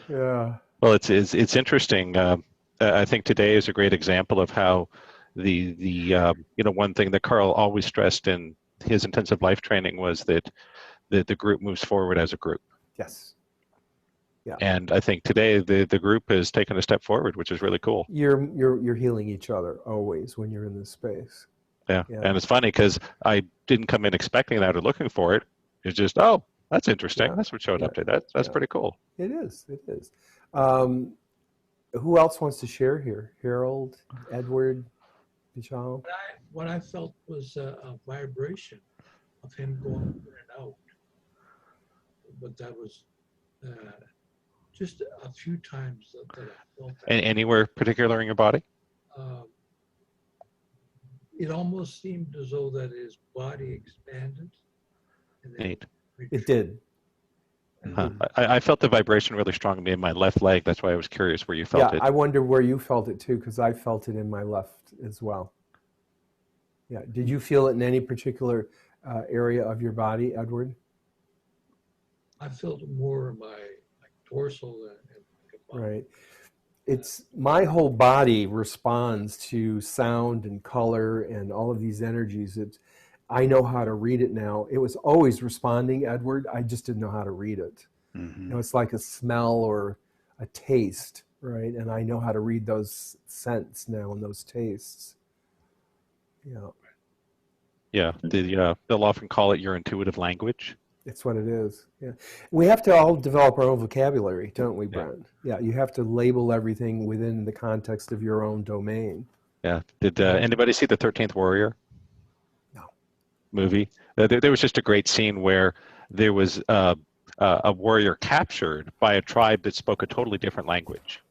Yeah. Well, it's interesting. I think today is a great example of how the one thing that Karl always stressed in his intensive life training was that the group moves forward as a group. Yes. Yeah. And I think today the group has taken a step forward, which is really cool. You're healing each other always when you're in this space. Yeah. And it's funny because I didn't come in expecting that or looking for it. It's just, oh, that's interesting. Yeah. That's what showed up today. That's pretty cool. It is. Who else wants to share here? Harold, Edward, Vishal? What I felt was a vibration of him going in and out. But that was just a few times that I felt that. And anywhere particular in your body? It almost seemed as though that his body expanded. And then it did. I felt the vibration really strongly in my left leg. That's why I was curious where you felt it. I wonder where you felt it too, because I felt it in my left as well. Yeah. Did you feel it in any particular area of your body, Edward? I felt it more in my torso than right. It's my whole body responds to sound and color and all of these energies. I know how to read it now. It was always responding, Edward. I just didn't know how to read it. Mm-hmm. It's like a smell or a taste, right? And I know how to read those scents now and those tastes. Yeah. Yeah, they'll often call it your intuitive language. It's what it is. Yeah, we have to all develop our own vocabulary, don't we, Brent? Yeah, you have to label everything within the context of your own domain. Yeah. Did anybody see the 13th Warrior? No. Movie? There was just a great scene where there was a warrior captured by a tribe that spoke a totally different language.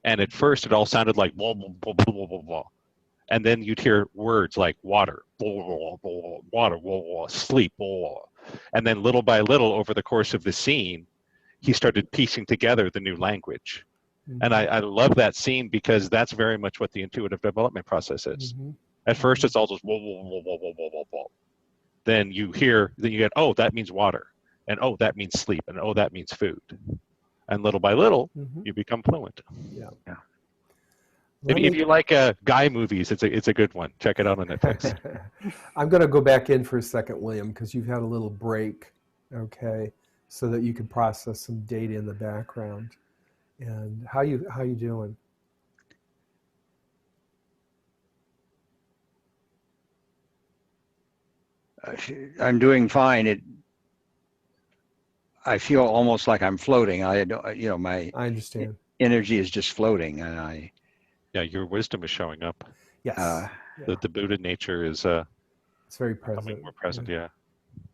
And at first, it all sounded like blah, blah, blah, blah, blah, blah, blah. And then you'd hear words like water, blah, blah, blah, water, blah, blah, sleep, blah. And then little by little, over the course of the scene, he started piecing together the new language. Mm-hmm. And I love that scene because that's very much what the intuitive development process is. Mm-hmm. At first, it's all just blah, blah, blah, blah, blah, blah, blah, blah. Then you get, oh, that means water. And oh, that means sleep. And oh, that means food. And little by little, mm-hmm. you become fluent. Yeah. Yeah. If you like guy movies, it's a good one. Check it out on Netflix. I'm going to go back in for a second, William, because you've had a little break, okay, so that you can process some data in the background. And how you doing? I'm doing fine. I feel almost like I'm floating. I understand. Energy is just floating, and yeah, your wisdom is showing up. Yes. The Buddha nature is it's very present. More present, yeah.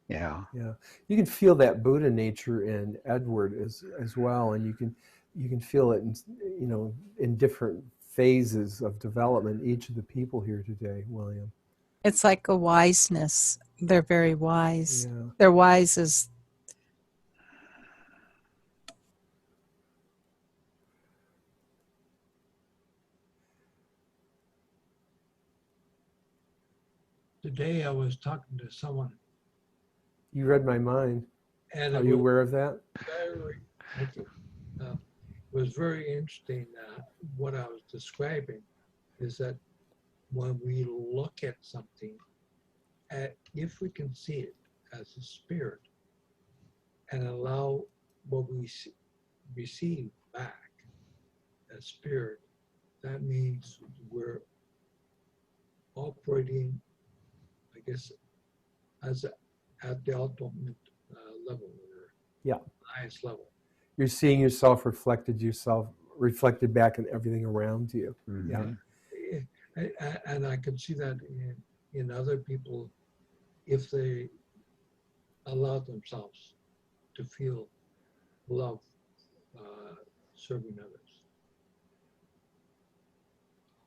Yeah. Yeah. You can feel that Buddha nature in Edward as well, and you can feel it in different phases of development, each of the people here today, William. It's like a wiseness. They're very wise. Yeah. They're wise as Today I was talking to someone. You read my mind. And are you aware of that? It was very interesting. What I was describing is that when we look at something, if we can see it as a spirit and allow what we receive back as spirit, that means we're operating, I guess, at the ultimate level, or yeah, highest level. You're seeing yourself reflected back in everything around you. Mm-hmm. Yeah, and I can see that in other people if they allow themselves to feel love serving others.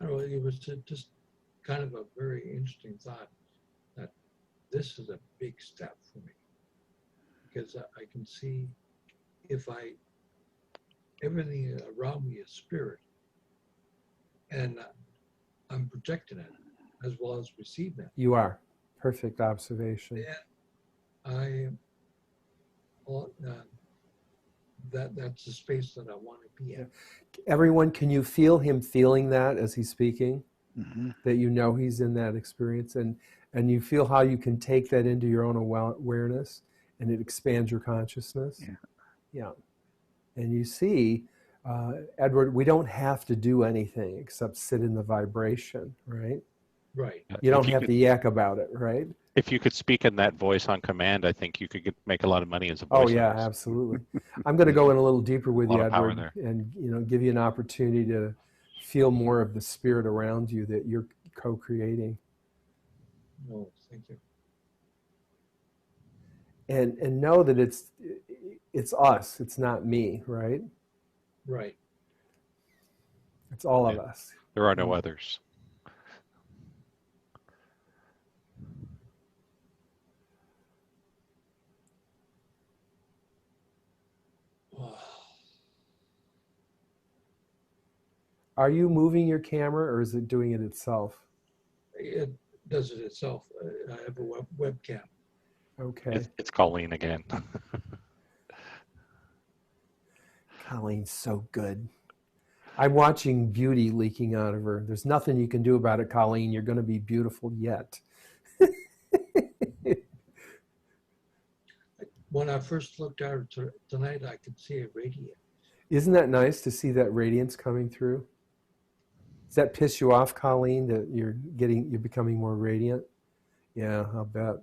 I don't know, it was just kind of a very interesting thought that this is a big step for me, because I can see if everything around me is spirit, and I'm projecting it as well as receiving it. You are. Perfect observation. And I am, that's the space that I want to be in. Everyone, can you feel him feeling that as he's speaking? Mm-hmm. That you know he's in that experience, and you feel how you can take that into your own awareness, and it expands your consciousness. Yeah. And you see, Edward, we don't have to do anything except sit in the vibration, right? Right. You don't have to yak about it, right? If you could speak in that voice on command, I think you could make a lot of money as a voice. Oh yeah, absolutely. I'm going to go in a little deeper with you, Edward, and give you an opportunity to feel more of the spirit around you that you're co-creating. No, thank you. And know that it's us, it's not me, right? Right. It's all of us. There are no others. Are you moving your camera, or is it doing it itself? It does it itself. I have a webcam. Okay. It's Colleen again. Colleen's so good. I'm watching beauty leaking out of her. There's nothing you can do about it, Colleen. You're going to be beautiful yet. When I first looked at her tonight, I could see it radiate. Isn't that nice to see that radiance coming through? Does that piss you off, Colleen, that you're becoming more radiant? Yeah, I'll bet.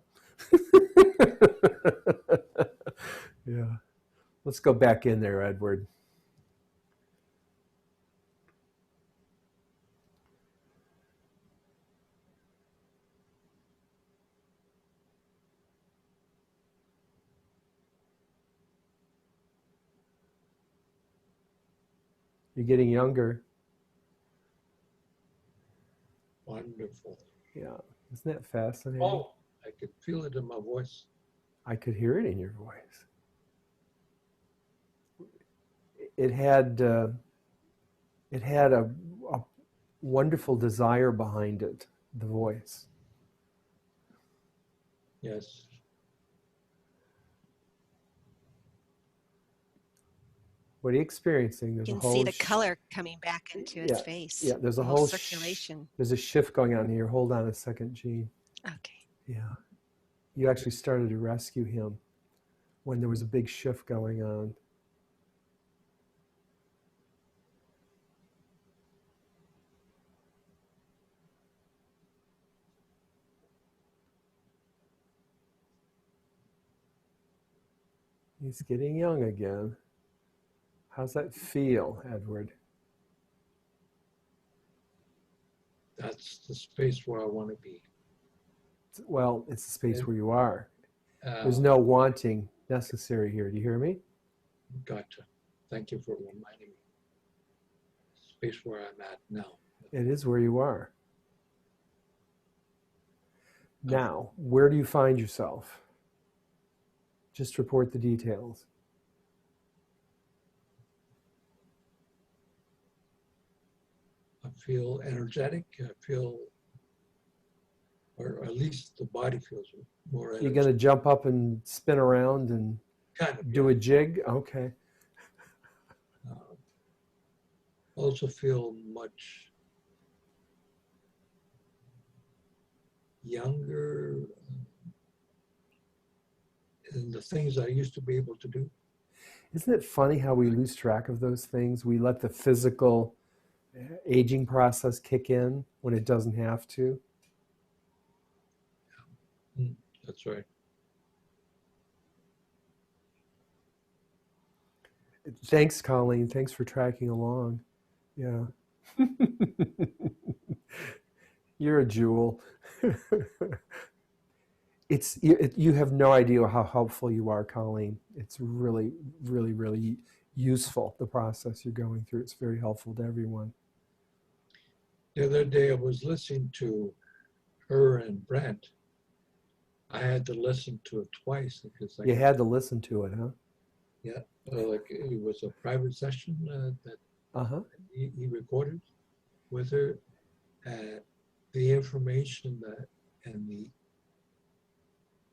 Yeah. Let's go back in there, Edward. You're getting younger. Wonderful. Yeah. Isn't that fascinating? Oh, I could feel it in my voice. I could hear it in your voice. It had a wonderful desire behind it, the voice. Yes. What are you experiencing? You can see the color coming back into its face. Yeah, there's a whole circulation. There's a shift going on here. Hold on a second, Jean. Okay. Yeah. You actually started to rescue him when there was a big shift going on. He's getting young again. How's that feel, Edward? That's the space where I want to be. Well, it's the space where you are. There's no wanting necessary here. Do you hear me? Gotcha. Thank you for reminding me. Space where I'm at now. It is where you are. Now, where do you find yourself? Just report the details. I feel energetic. I feel, or at least the body feels more energetic. You're going to jump up and spin around and do a jig? Okay. Also feel much younger in the things I used to be able to do. Isn't it funny how we lose track of those things? We let the physical aging process kick in when it doesn't have to. Yeah. That's right. Thanks, Colleen. Thanks for tracking along. Yeah. You're a jewel. You have no idea how helpful you are, Colleen. It's really, really, really useful, the process you're going through. It's very helpful to everyone. The other day I was listening to her and Brent. I had to listen to it twice because you had to listen to it, huh? Yeah, like it was a private session that he recorded with her. The information and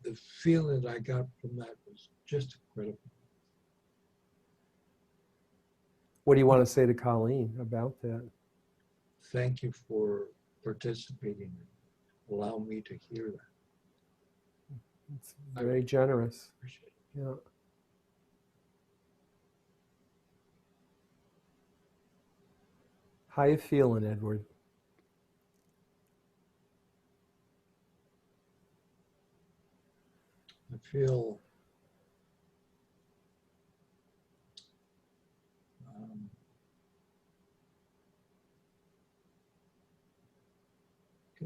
the feeling that I got from that was just incredible. What do you want to say to Colleen about that? Thank you for participating and allowing me to hear that. It's very generous. Appreciate it. Yeah. How you feeling, Edward? I feel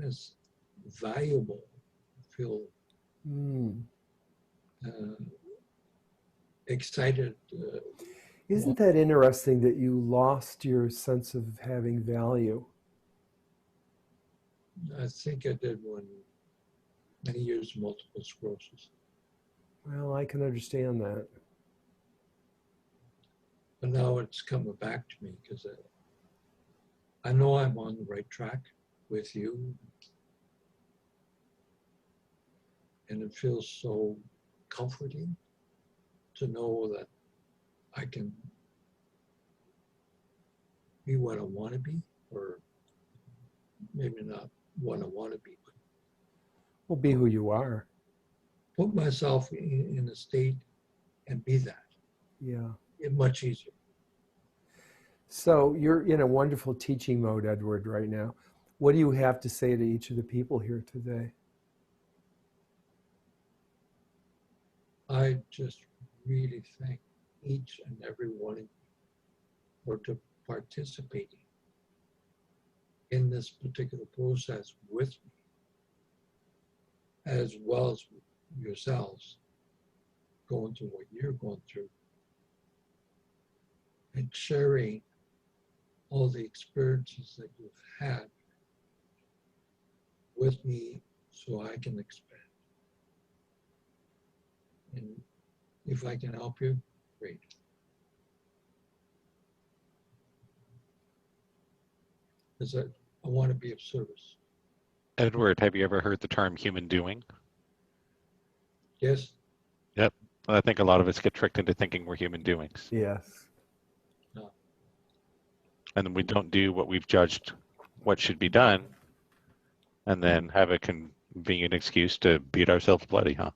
it's valuable. I feel excited. Isn't that interesting that you lost your sense of having value? I think I did many years of multiple sclerosis. Well, I can understand that. But now it's coming back to me because I know I'm on the right track with you. And it feels so comforting to know that I can be what I want to be, or maybe not what I want to be, but well, be who you are. Put myself in a state and be that. Yeah. It's much easier. So you're in a wonderful teaching mode, Edward, right now. What do you have to say to each of the people here today? I just really thank each and every one of you for participating in this particular process with me, as well as yourselves going through what you're going through and sharing all the experiences that you've had with me so I can expand. And if I can help you, great. Because I want to be of service. Edward, have you ever heard the term human doing? Yes? Yep. I think a lot of us get tricked into thinking we're human doings. Yes. No. And then we don't do what we've judged what should be done, and then have a convenient excuse to beat ourselves bloody, huh?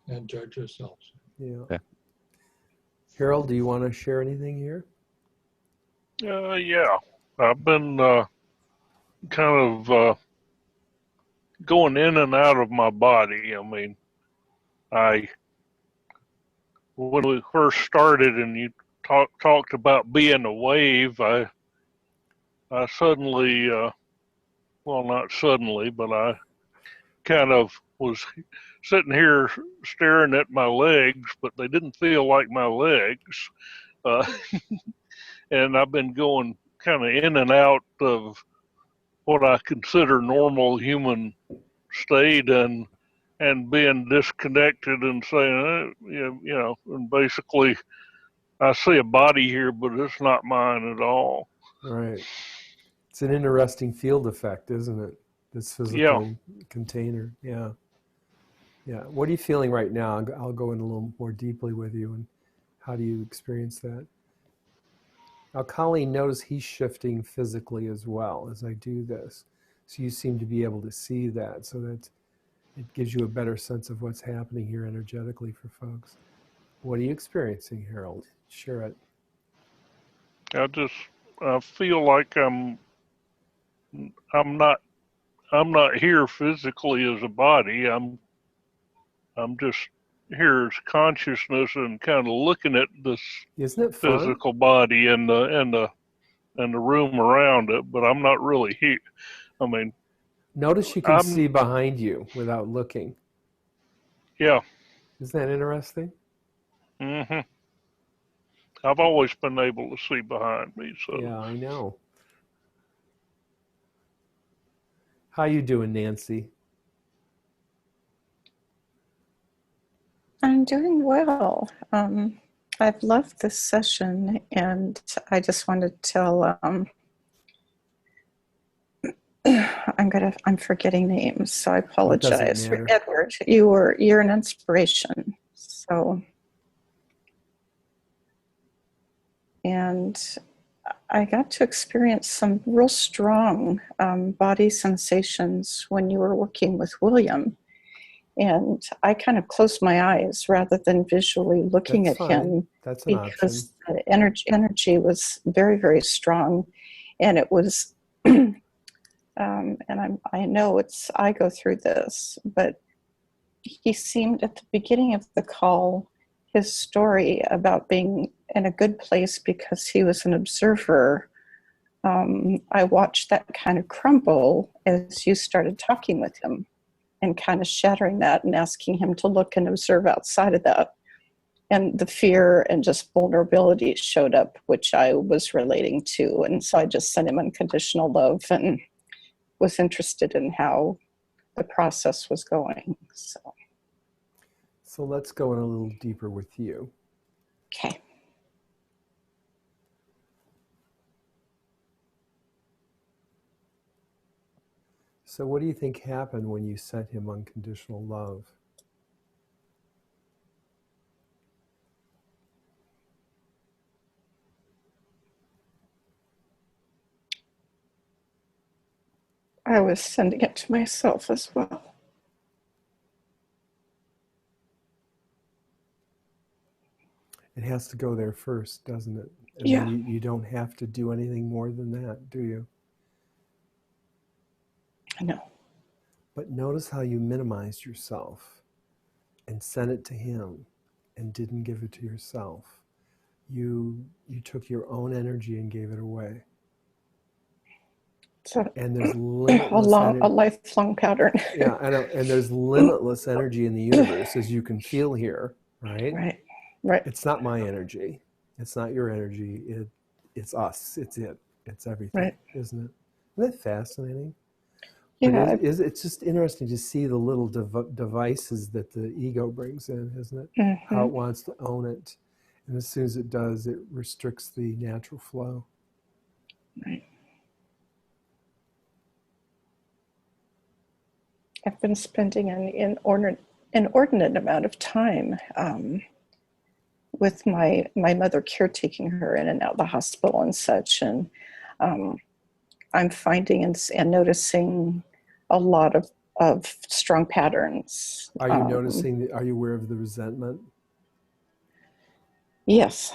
And judge yourselves. Yeah. Harold, do you want to share anything here? Yeah. I've been kind of going in and out of my body. I mean, when we first started and you talked about being a wave, I suddenly, well, not suddenly, but I kind of was sitting here staring at my legs, but they didn't feel like my legs. And I've been going kind of in and out of what I consider normal human state, and being disconnected and saying, you know, and basically I see a body here, but it's not mine at all. Right. It's an interesting field effect, isn't it? This physical container. Yeah. Yeah. What are you feeling right now? I'll go in a little more deeply with you. And how do you experience that? Now, Colleen, notice he's shifting physically as well as I do this. So you seem to be able to see that. So that it gives you a better sense of what's happening here energetically for folks. What are you experiencing, Harold? Share it. I feel like I'm not here physically as a body. I'm just here as consciousness and kind of looking at this physical body and the room around it, but I'm not really here. I mean, notice you can see behind you without looking. Yeah. Isn't that interesting? Mm-hmm. I've always been able to see behind me. So yeah, I know. How you doing, Nancy? I'm doing well. I've loved this session, and I just wanted to tell. I'm forgetting names, so I apologize. Edward, you're an inspiration. So, and I got to experience some real strong body sensations when you were working with William. And I kind of closed my eyes rather than visually looking at him. That's an because option. The energy was very, very strong. And it was, and I know I go through this, but he seemed at the beginning of the call, his story about being in a good place because he was an observer. I watched that kind of crumble as you started talking with him, and kind of shattering that and asking him to look and observe outside of that. And the fear and just vulnerability showed up, which I was relating to. And so I just sent him unconditional love and was interested in how the process was going. So let's go in a little deeper with you. Okay. So what do you think happened when you sent him unconditional love? I was sending it to myself as well. It has to go there first, doesn't it? And Yeah. then you don't have to do anything more than that, do you? I know. But notice how you minimized yourself and sent it to him and didn't give it to yourself. You took your own energy and gave it away. So And there's limitless a lifelong pattern. Yeah, and there's limitless energy in the universe, as you can feel here, right? Right. It's not my energy. It's not your energy. It's us. It's it. It's everything, Right. isn't it? Isn't that fascinating? Yeah. It's just interesting to see the little devices that the ego brings in, isn't it? Mm-hmm. How it wants to own it. And as soon as it does, it restricts the natural flow. Right. I've been spending an inordinate amount of time with my mother caretaking her in and out of the hospital and such. And I'm finding and noticing a lot of strong patterns. Are you noticing, are you aware of the resentment? Yes.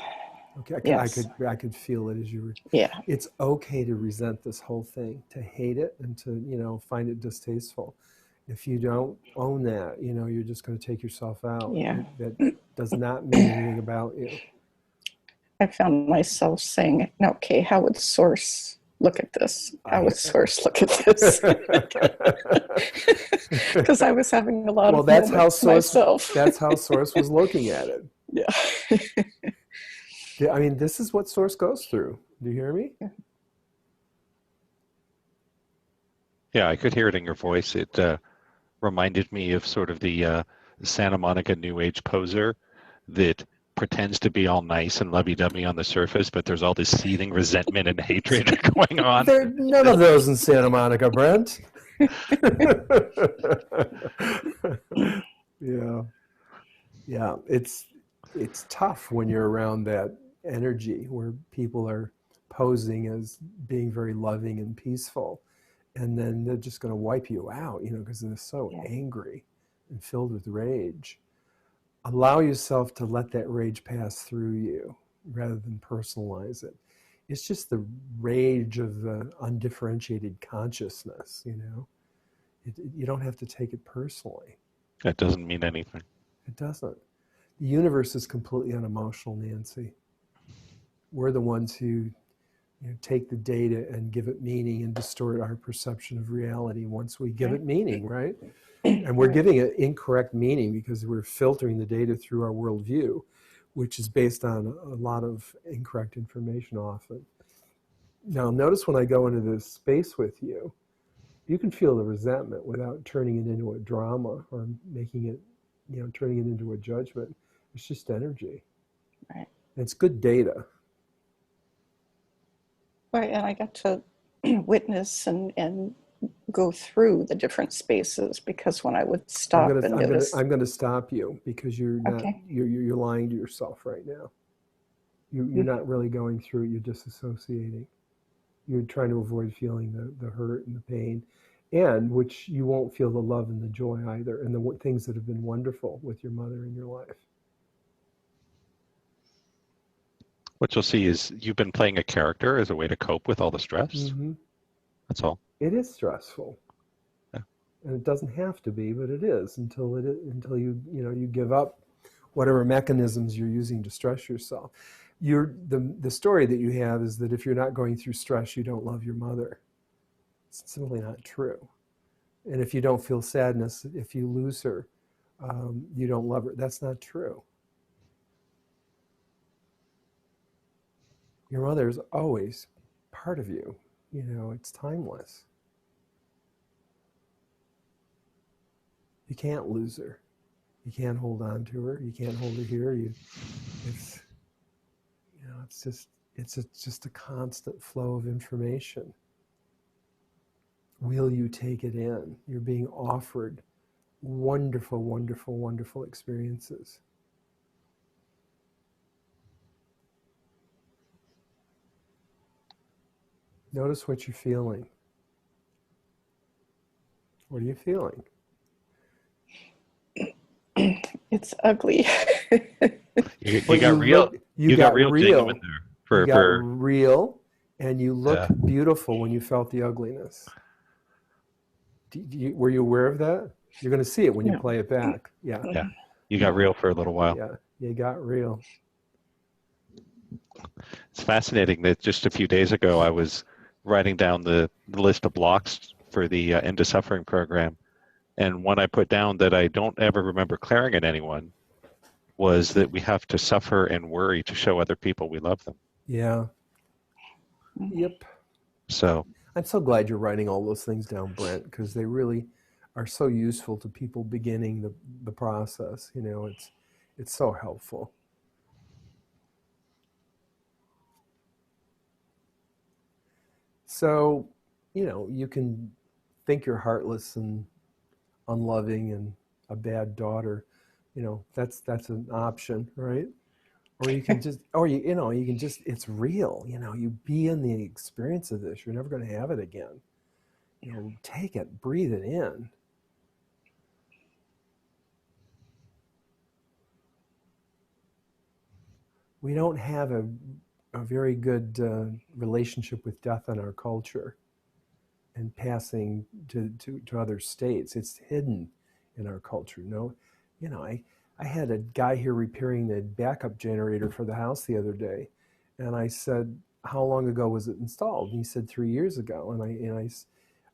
Okay, Yes. I could feel it as you were. Yeah. It's okay to resent this whole thing, to hate it, and to find it distasteful. If you don't own that, you're just going to take yourself out. Yeah. That does not mean anything about you. I found myself saying, okay, how would Source look at this? How would Source look at this? Because I was having a lot of moments myself. That's how Source was looking at it. Yeah. Yeah, I mean, this is what Source goes through. Do you hear me? Yeah, I could hear it in your voice. It reminded me of sort of the Santa Monica New Age poser that pretends to be all nice and lovey-dovey on the surface, but there's all this seething resentment and hatred going on. There are none of those in Santa Monica, Brent. Yeah. It's tough when you're around that energy where people are posing as being very loving and peaceful, and then they're just going to wipe you out, because they're so angry and filled with rage. Allow yourself to let that rage pass through you rather than personalize it. It's just the rage of the undifferentiated consciousness, You don't have to take it personally. That doesn't mean anything. It doesn't. The universe is completely unemotional, Nancy. We're the ones who take the data and give it meaning and distort our perception of reality once we give it meaning, right? And we're giving it incorrect meaning because we're filtering the data through our worldview, which is based on a lot of incorrect information often. Now, notice when I go into this space with you, you can feel the resentment without turning it into a drama or making it, turning it into a judgment. It's just energy. Right. It's good data. Right, and I got to witness and go through the different spaces, because when I would stop I'm going to stop you because you're not. Okay. You're lying to yourself right now. You're not really going through it. You're disassociating. You're trying to avoid feeling the hurt and the pain, and which you won't feel the love and the joy either, and the things that have been wonderful with your mother in your life. What you'll see is you've been playing a character as a way to cope with all the stress. Mm-hmm. That's all. It is stressful. Yeah. And it doesn't have to be, but it is until you give up whatever mechanisms you're using to stress yourself. The story that you have is that if you're not going through stress, you don't love your mother. It's simply not true. And if you don't feel sadness, if you lose her, you don't love her. That's not true. Your mother is always part of you. It's timeless. You can't lose her. You can't hold on to her. You can't hold her here. It's just a constant flow of information. Will you take it in? You're being offered wonderful, wonderful, wonderful experiences. Notice what you're feeling. What are you feeling? It's ugly. You But got real. look, You got real genuine there You got real, and you look Yeah. beautiful when you felt the ugliness. Were you aware of that? You're going to see it when you Yeah. play it back. Yeah. Yeah. You got real for a little while. Yeah. You got real. It's fascinating that just a few days ago I was writing down the list of blocks for the End of Suffering program, and one I put down that I don't ever remember clearing at anyone was that we have to suffer and worry to show other people we love them. Yeah. Yep. So I'm so glad you're writing all those things down, Brent, because they really are so useful to people beginning the process. You know, it's so helpful. So, you know, you can think you're heartless and unloving and a bad daughter. You know, that's an option, right? Or you can just, or you know, you can just, it's real. You know, you be in the experience of this. You're never going to have it again. You know, take it, breathe it in. We don't have a very good relationship with death in our culture and passing to other states. It's hidden in our culture. No, you know, I had a guy here repairing the backup generator for the house the other day, and I said, "How long ago was it installed?" And he said 3 years ago. And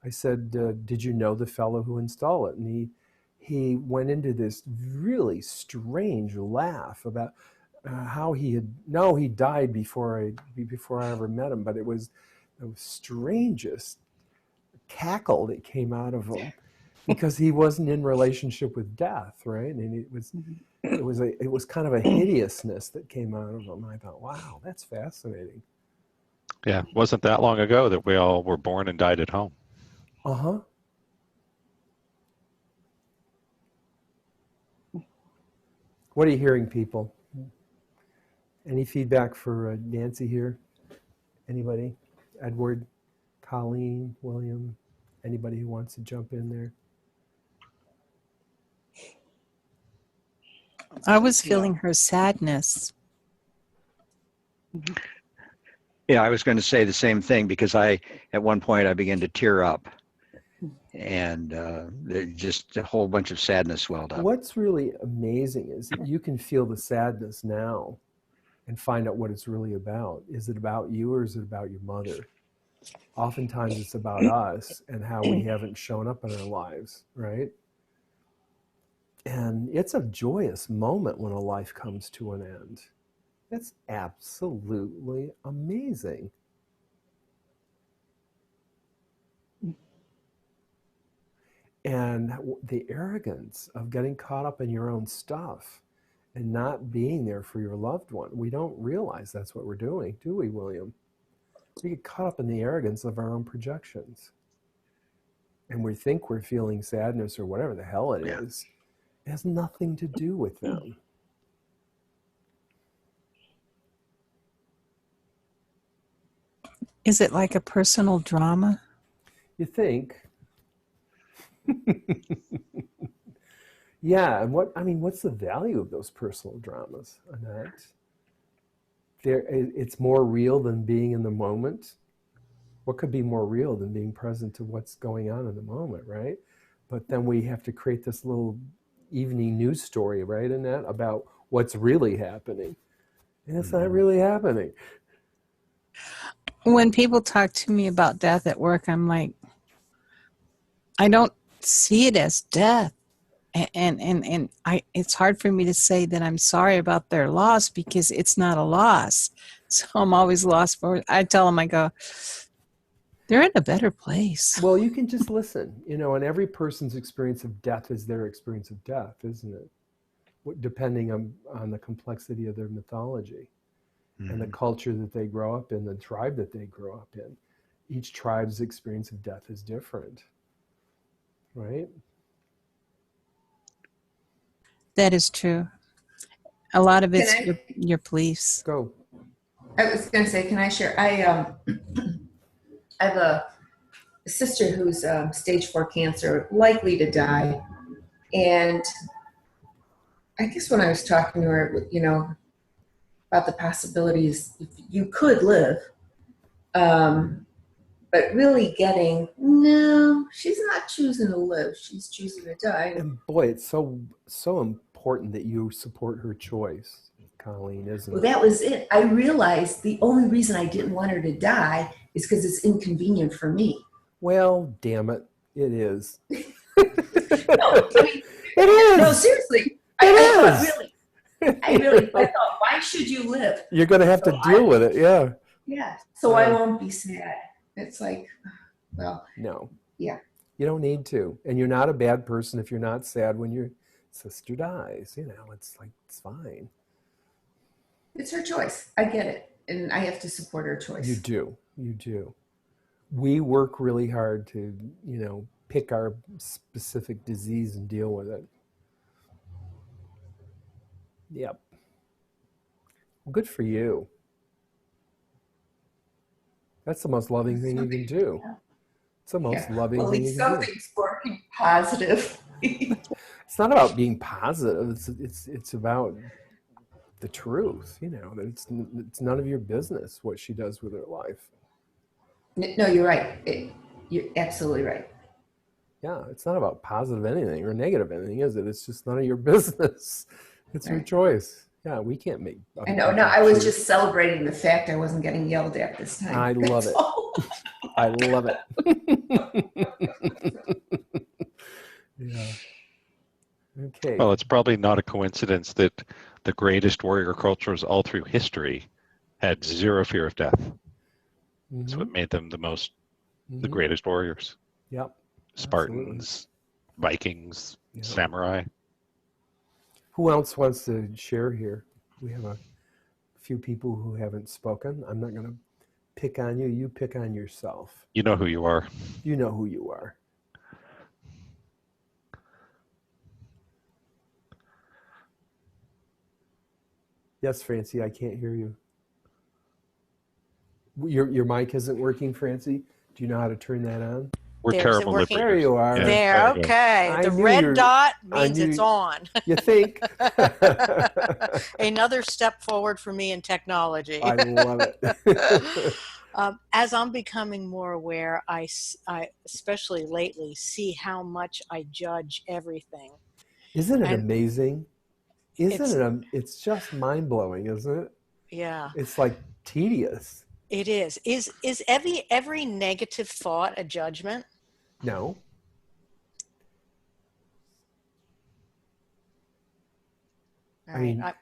I said, "Did you know the fellow who installed it?" And he went into this really strange laugh about how he died before I ever met him, but it was the strangest cackle that came out of him because he wasn't in relationship with death, right? And it was kind of a hideousness that came out of him. I thought, wow, that's fascinating. yeah, it wasn't that long ago that we all were born and died at home. Uh-huh. What are you hearing, people? Any feedback for Nancy here? Anybody? Edward, Colleen, William, anybody who wants to jump in there? I was feeling her sadness. Yeah, I was going to say the same thing because at one point I began to tear up, and just a whole bunch of sadness swelled up. What's really amazing is that you can feel the sadness now and find out what it's really about. Is it about you or is it about your mother? Oftentimes it's about us and how we haven't shown up in our lives, right? And it's a joyous moment when a life comes to an end. It's absolutely amazing. And the arrogance of getting caught up in your own stuff and not being there for your loved one. We don't realize that's what we're doing, do we, William? We get caught up in the arrogance of our own projections. And we think we're feeling sadness or whatever the hell it is. It has nothing to do with them. Is it like a personal drama? You think? Yeah, and what's the value of those personal dramas, Annette? It's more real than being in the moment. What could be more real than being present to what's going on in the moment, right? But then we have to create this little evening news story, right, Annette, about what's really happening. And it's not really happening. When people talk to me about death at work, I'm like, I don't see it as death. And it's hard for me to say that I'm sorry about their loss because it's not a loss. So I'm always lost for. I tell them, I go, they're in a better place. Well, you can just listen, and every person's experience of death is their experience of death, isn't it? Depending on the complexity of their mythology and the culture that they grow up in, the tribe that they grow up in. Each tribe's experience of death is different, right? That is true. A lot of it's your beliefs. Go. I was going to say, can I share? I have a sister who's stage 4 cancer, likely to die. And I guess when I was talking to her, about the possibilities, if you could live, but really getting, no, she's not choosing to live. She's choosing to die. And boy, it's so important that you support her choice, Colleen, isn't Well, it? that was it. I realized the only reason I didn't want her to die is because it's inconvenient for me. Well, damn it, it is. No, I mean, It is. no, seriously. I thought, why should you live? You're going to have to deal with it, yeah. Yeah, so I won't be sad. It's like, well, no. Yeah. You don't need to. And you're not a bad person if you're not sad when your sister dies. It's like, it's fine. It's her choice. I get it. And I have to support her choice. You do. You do. We work really hard to, pick our specific disease and deal with it. Yep. Well, good for you. That's the most loving thing you can do. Yeah. It's the most loving well, at thing least you can do. something's working positive. It's not about being positive. It's about the truth. That it's none of your business what she does with her life. No, you're right. You're absolutely right. Yeah, it's not about positive anything or negative anything, is it? It's just none of your business. It's her choice. Yeah, we can't make. I know. No, I was just celebrating the fact I wasn't getting yelled at this time. I love it. I love it. Yeah. Okay. Well, it's probably not a coincidence that the greatest warrior cultures all through history had zero fear of death. That's what made them the greatest warriors. Yep. Spartans, Vikings, samurai. Who else wants to share here? We have a few people who haven't spoken. I'm not going to pick on you. You pick on yourself. You know who you are. You know who you are. Yes, Francie, I can't hear you. Your mic isn't working, Francie. Do you know how to turn that on? We're terrible lippers. There you are. Yeah. There, okay. The red dot means it's on. You think? Another step forward for me in technology. I love it. As I'm becoming more aware, I especially lately see how much I judge everything. Isn't it amazing? It's just mind-blowing, isn't it? Yeah. It's like tedious. It is. Is every negative thought a judgment? No. All right.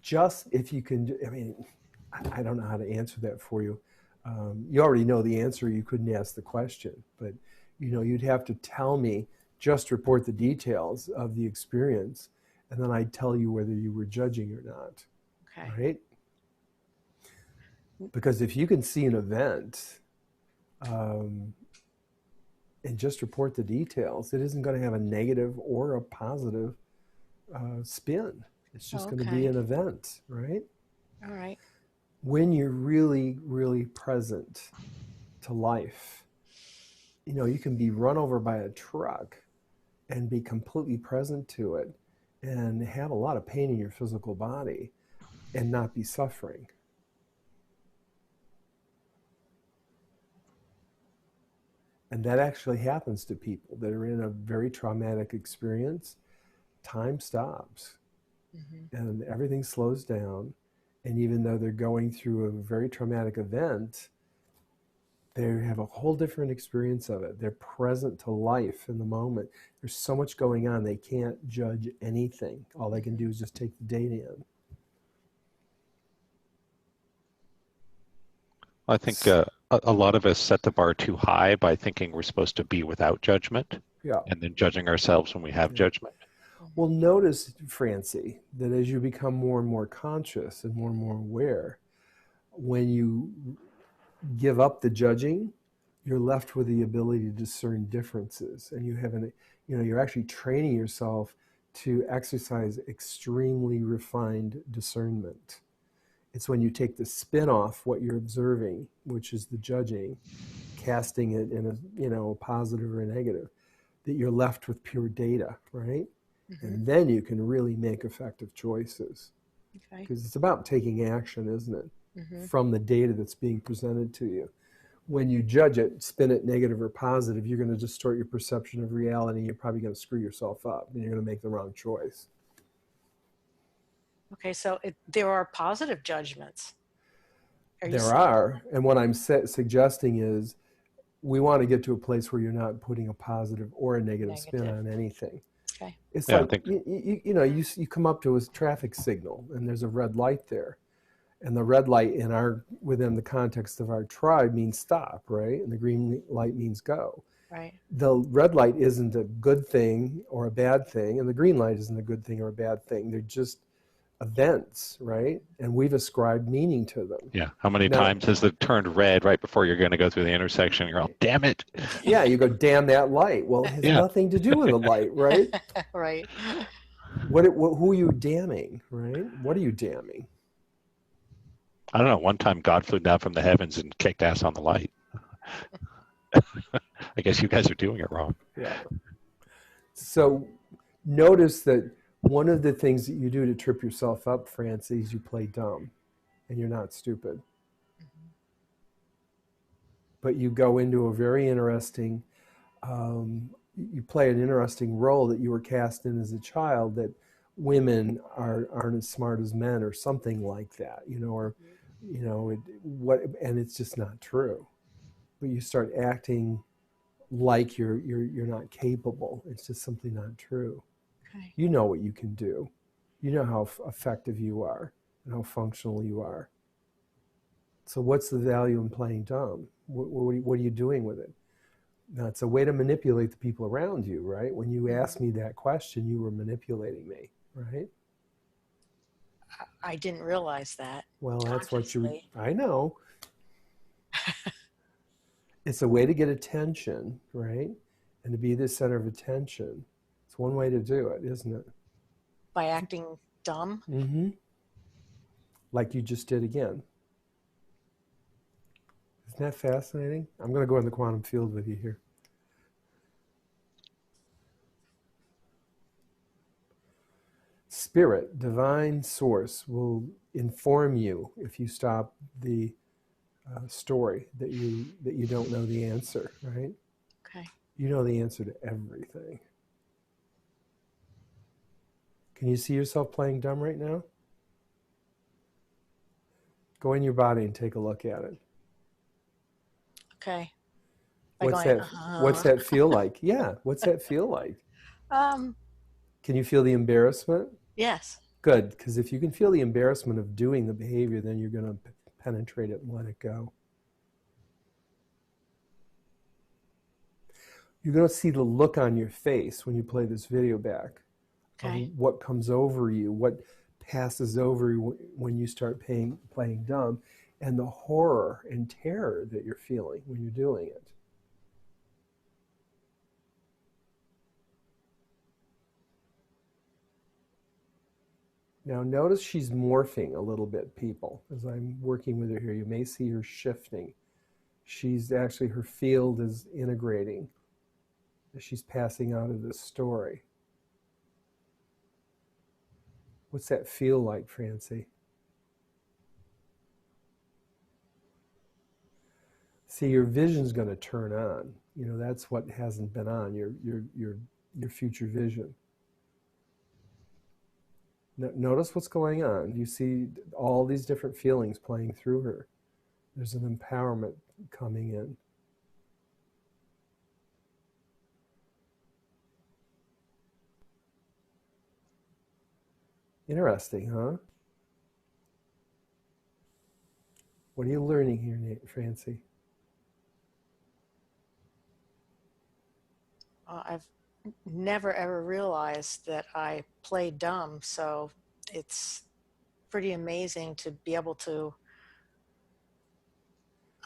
Just if you can, I don't know how to answer that for you. You already know the answer. You couldn't ask the question, but you'd have to tell me, just report the details of the experience, and then I'd tell you whether you were judging or not. Okay. Right? Because if you can see an event and just report the details, it isn't going to have a negative or a positive spin. It's just going to be an event, right? All right. When you're really, really present to life, you can be run over by a truck and be completely present to it and have a lot of pain in your physical body and not be suffering. And that actually happens to people that are in a very traumatic experience. Time stops and everything slows down. And even though they're going through a very traumatic event, they have a whole different experience of it. They're present to life in the moment. There's so much going on, they can't judge anything. All they can do is just take the data in. I think a lot of us set the bar too high by thinking we're supposed to be without judgment, and then judging ourselves when we have judgment. Well, notice, Francie, that as you become more and more conscious and more aware, when you give up the judging, you're left with the ability to discern differences, and you're actually training yourself to exercise extremely refined discernment. It's when you take the spin off what you're observing, which is the judging, casting it in a positive or a negative, that you're left with pure data, right? And then you can really make effective choices. Okay. Because it's about taking action, isn't it? From the data that's being presented to you. When you judge it, spin it negative or positive, you're going to distort your perception of reality. You're probably going to screw yourself up and you're going to make the wrong choice. Okay, so there are positive judgments. There are. And what I'm suggesting is we want to get to a place where you're not putting a positive or a negative spin on anything. Okay. It's like, you come up to a traffic signal and there's a red light there. And the red light within the context of our tribe means stop, right? And the green light means go. Right. The red light isn't a good thing or a bad thing, and the green light isn't a good thing or a bad thing. They're just events, right? And we've ascribed meaning to them. Yeah. How many times has it turned red right before you're going to go through the intersection? You're all, damn it. Yeah, you go, damn that light. Well, it has nothing to do with the light, right? Right. Who are you damning, right? What are you damning? I don't know. One time God flew down from the heavens and kicked ass on the light. I guess you guys are doing it wrong. Yeah. So notice that one of the things that you do to trip yourself up, Francie, is you play dumb. And you're not stupid. But you go into a very interesting, you play an interesting role that you were cast in as a child, that women aren't as smart as men or something like that, and it's just not true. But you start acting like you're not capable. It's just simply not true. Okay. You know what you can do. You know how effective you are and how functional you are. So what's the value in playing dumb? What are you doing with it? Now, it's a way to manipulate the people around you, right? When you asked me that question, you were manipulating me, right? I didn't realize that. Well, that's what consciously. I know. It's a way to get attention, right? And to be the center of attention. It's one way to do it, isn't it? By acting dumb? Mm-hmm. Like you just did again. Isn't that fascinating? I'm going to go in the quantum field with you here. Spirit, divine source, will inform you if you stop the story that you don't know the answer, right? Okay. You know the answer to everything. Can you see yourself playing dumb right now? Go in your body and take a look at it. Okay. What's that feel like? Yeah, what's that feel like? Can you feel the embarrassment? Yes. Good, because if you can feel the embarrassment of doing the behavior, then you're going to penetrate it and let it go. You're going to see the look on your face when you play this video back. Okay. What comes over you, what passes over you when you start playing dumb, and the horror and terror that you're feeling when you're doing it. Now notice she's morphing a little bit, people. As I'm working with her here, you may see her shifting. She's actually, her field is integrating as she's passing out of this story. What's that feel like, Francie? See, your vision's going to turn on. You know, that's what hasn't been on, your future vision. Notice what's going on. You see all these different feelings playing through her. There's an empowerment coming in. Interesting, huh? What are you learning here, Francie? I've never ever realized that I play dumb, so it's pretty amazing to be able to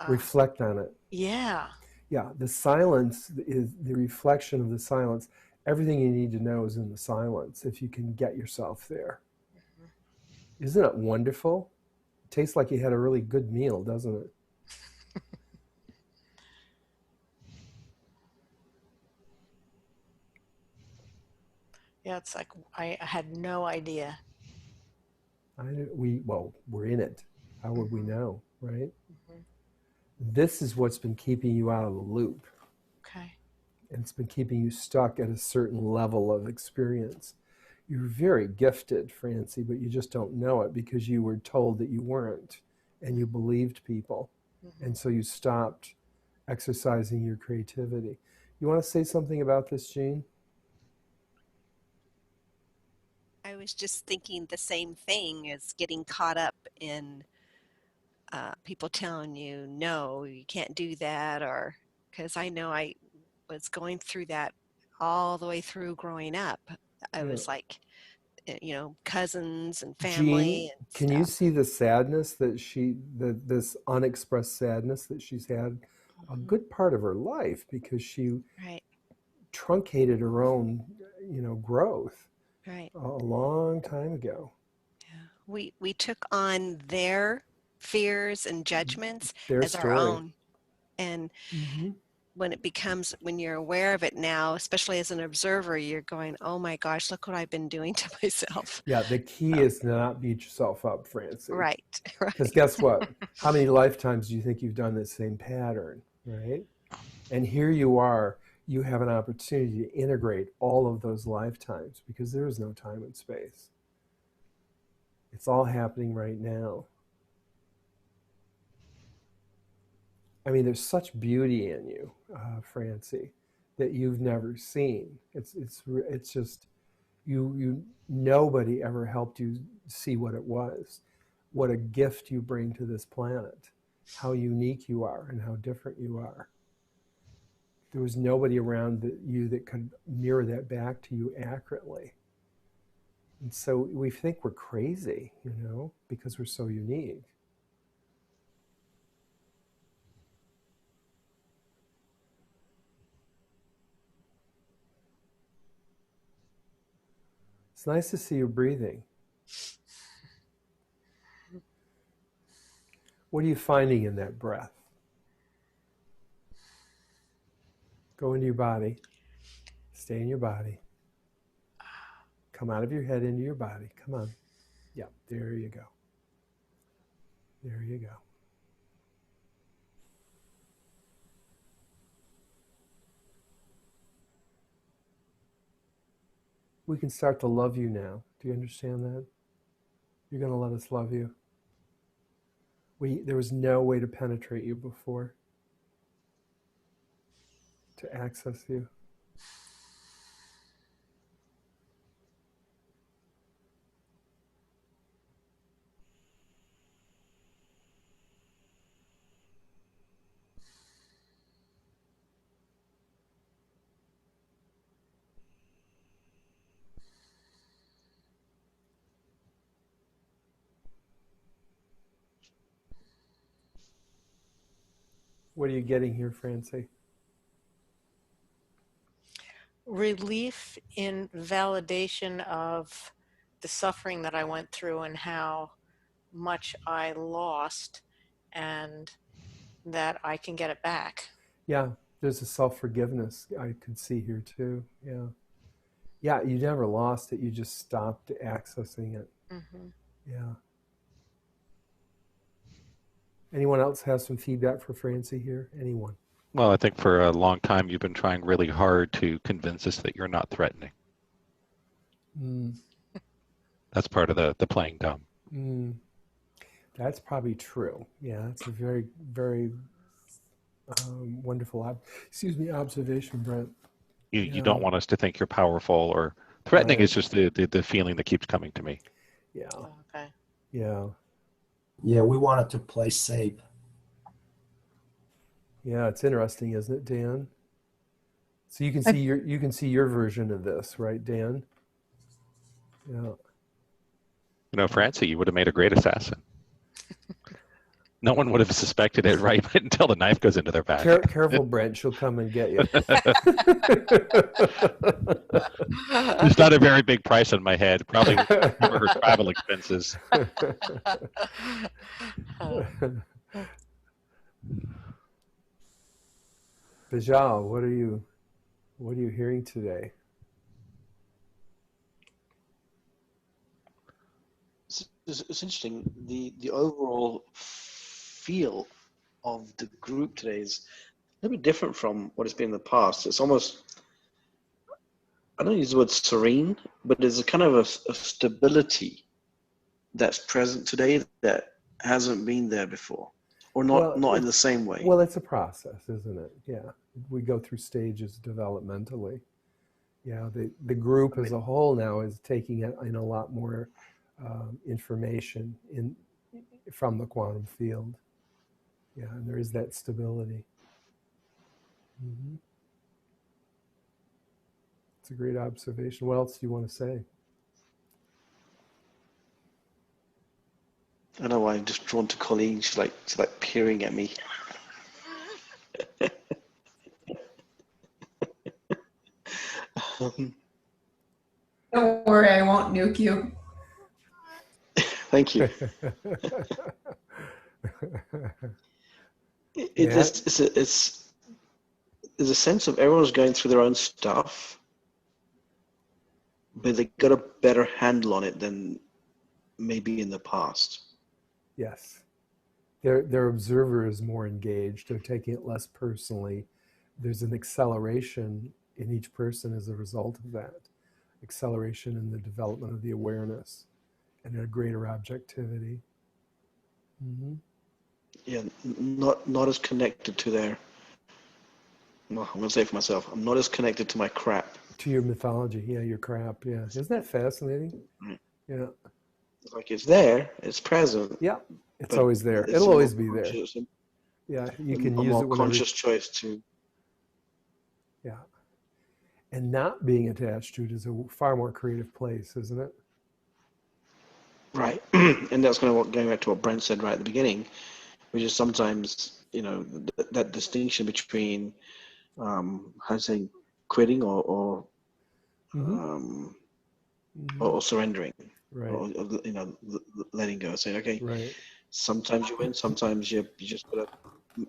reflect on it. Yeah. Yeah, the silence is the reflection of the silence. Everything you need to know is in the silence if you can get yourself there. Mm-hmm. Isn't it wonderful? It tastes like you had a really good meal, doesn't it? Yeah, it's like I had no idea. We're in it. How would we know, right? Mhm. This is what's been keeping you out of the loop. Okay. And it's been keeping you stuck at a certain level of experience. You're very gifted, Francie, but you just don't know it because you were told that you weren't, and you believed people. And so you stopped exercising your creativity. You want to say something about this, Jean? I was just thinking the same thing as getting caught up in people telling you, no, you can't do that, or because I know I was going through that all the way through growing up. I Yeah. was like, cousins and Jean, family and can you stuff. see the sadness this unexpressed sadness that she's had a good part of her life because she Right. truncated her own, growth Right. a long time ago. Yeah. We took on their fears and judgments Their as our story. own. And Mm-hmm. when you're aware of it now, especially as an observer, you're going, oh my gosh, look what I've been doing to myself. Yeah, the key is to not beat yourself up, Francie. Right. Because guess what? How many lifetimes do you think you've done the same pattern, right? And here you are, you have an opportunity to integrate all of those lifetimes because there is no time and space. It's all happening right now. I mean, there's such beauty in you, Francie, that you've never seen. It's just nobody ever helped you see what it was, what a gift you bring to this planet, how unique you are and how different you are. There was nobody around you that could mirror that back to you accurately. And so we think we're crazy, because we're so unique. It's nice to see you breathing. What are you finding in that breath? Go into your body. Stay in your body. Come out of your head into your body. Come on. Yeah, there you go. There you go. We can start to love you now. Do you understand that? You're going to let us love you. There was no way to penetrate you before, to access you. What are you getting here, Francie? Relief in validation of the suffering that I went through and how much I lost, and that I can get it back. Yeah, there's a self-forgiveness I could see here too. Yeah. Yeah, you never lost it. You just stopped accessing it. Mm-hmm. Yeah. Anyone else have some feedback for Francie here? Anyone? Well, I think for a long time you've been trying really hard to convince us that you're not threatening. That's part of the playing dumb. That's probably true. Yeah, that's a very, very wonderful, observation, Brent. You don't want us to think you're powerful or threatening. Right. Is just the feeling that keeps coming to me. Yeah. Okay. Yeah. Yeah, we wanted to play safe. Yeah, it's interesting, isn't it, Dan? So you can see your version of this, right, Dan? Yeah. Francie, you would have made a great assassin. No one would have suspected it, right? Until the knife goes into their back. Careful, Brent. She'll come and get you. There's not a very big price on my head. Probably cover her travel expenses. Bijal, what are you hearing today? it's interesting. The overall feel of the group today is a little bit different from what it's been in the past. It's almost, I don't use the word serene, but there's a kind of a stability that's present today that hasn't been there before, or not in the same way. Well, it's a process, isn't it? Yeah, we go through stages developmentally. Yeah, the group as a whole now is taking in a lot more information from the quantum field. Yeah, and there is that stability. Mm-hmm. It's a great observation. What else do you want to say? I don't know why I'm just drawn to Colleen. She's like peering at me. Don't worry, I won't nuke you. Thank you. It's there's a sense of everyone's going through their own stuff, but they got a better handle on it than maybe in the past. Yes. Their observer is more engaged. They're taking it less personally. There's an acceleration in each person as a result of that. Acceleration in the development of the awareness and a greater objectivity. Mm-hmm. Yeah, not as connected to their, well, I'm going to say it for myself, I'm not as connected to my crap. To your mythology, yeah, your crap, yeah. Isn't that fascinating? Right. Yeah. Like it's there, it's present. Yeah, it's always there. It'll always be there. Yeah, you can use it whenever. Conscious choice to. Yeah. And not being attached to it is a far more creative place, isn't it? Right. And that's kind of going back to what Brent said right at the beginning, which is sometimes, that distinction between, how to say, quitting or surrendering, right? Or letting go, saying, okay, right. Sometimes you win, sometimes you just gotta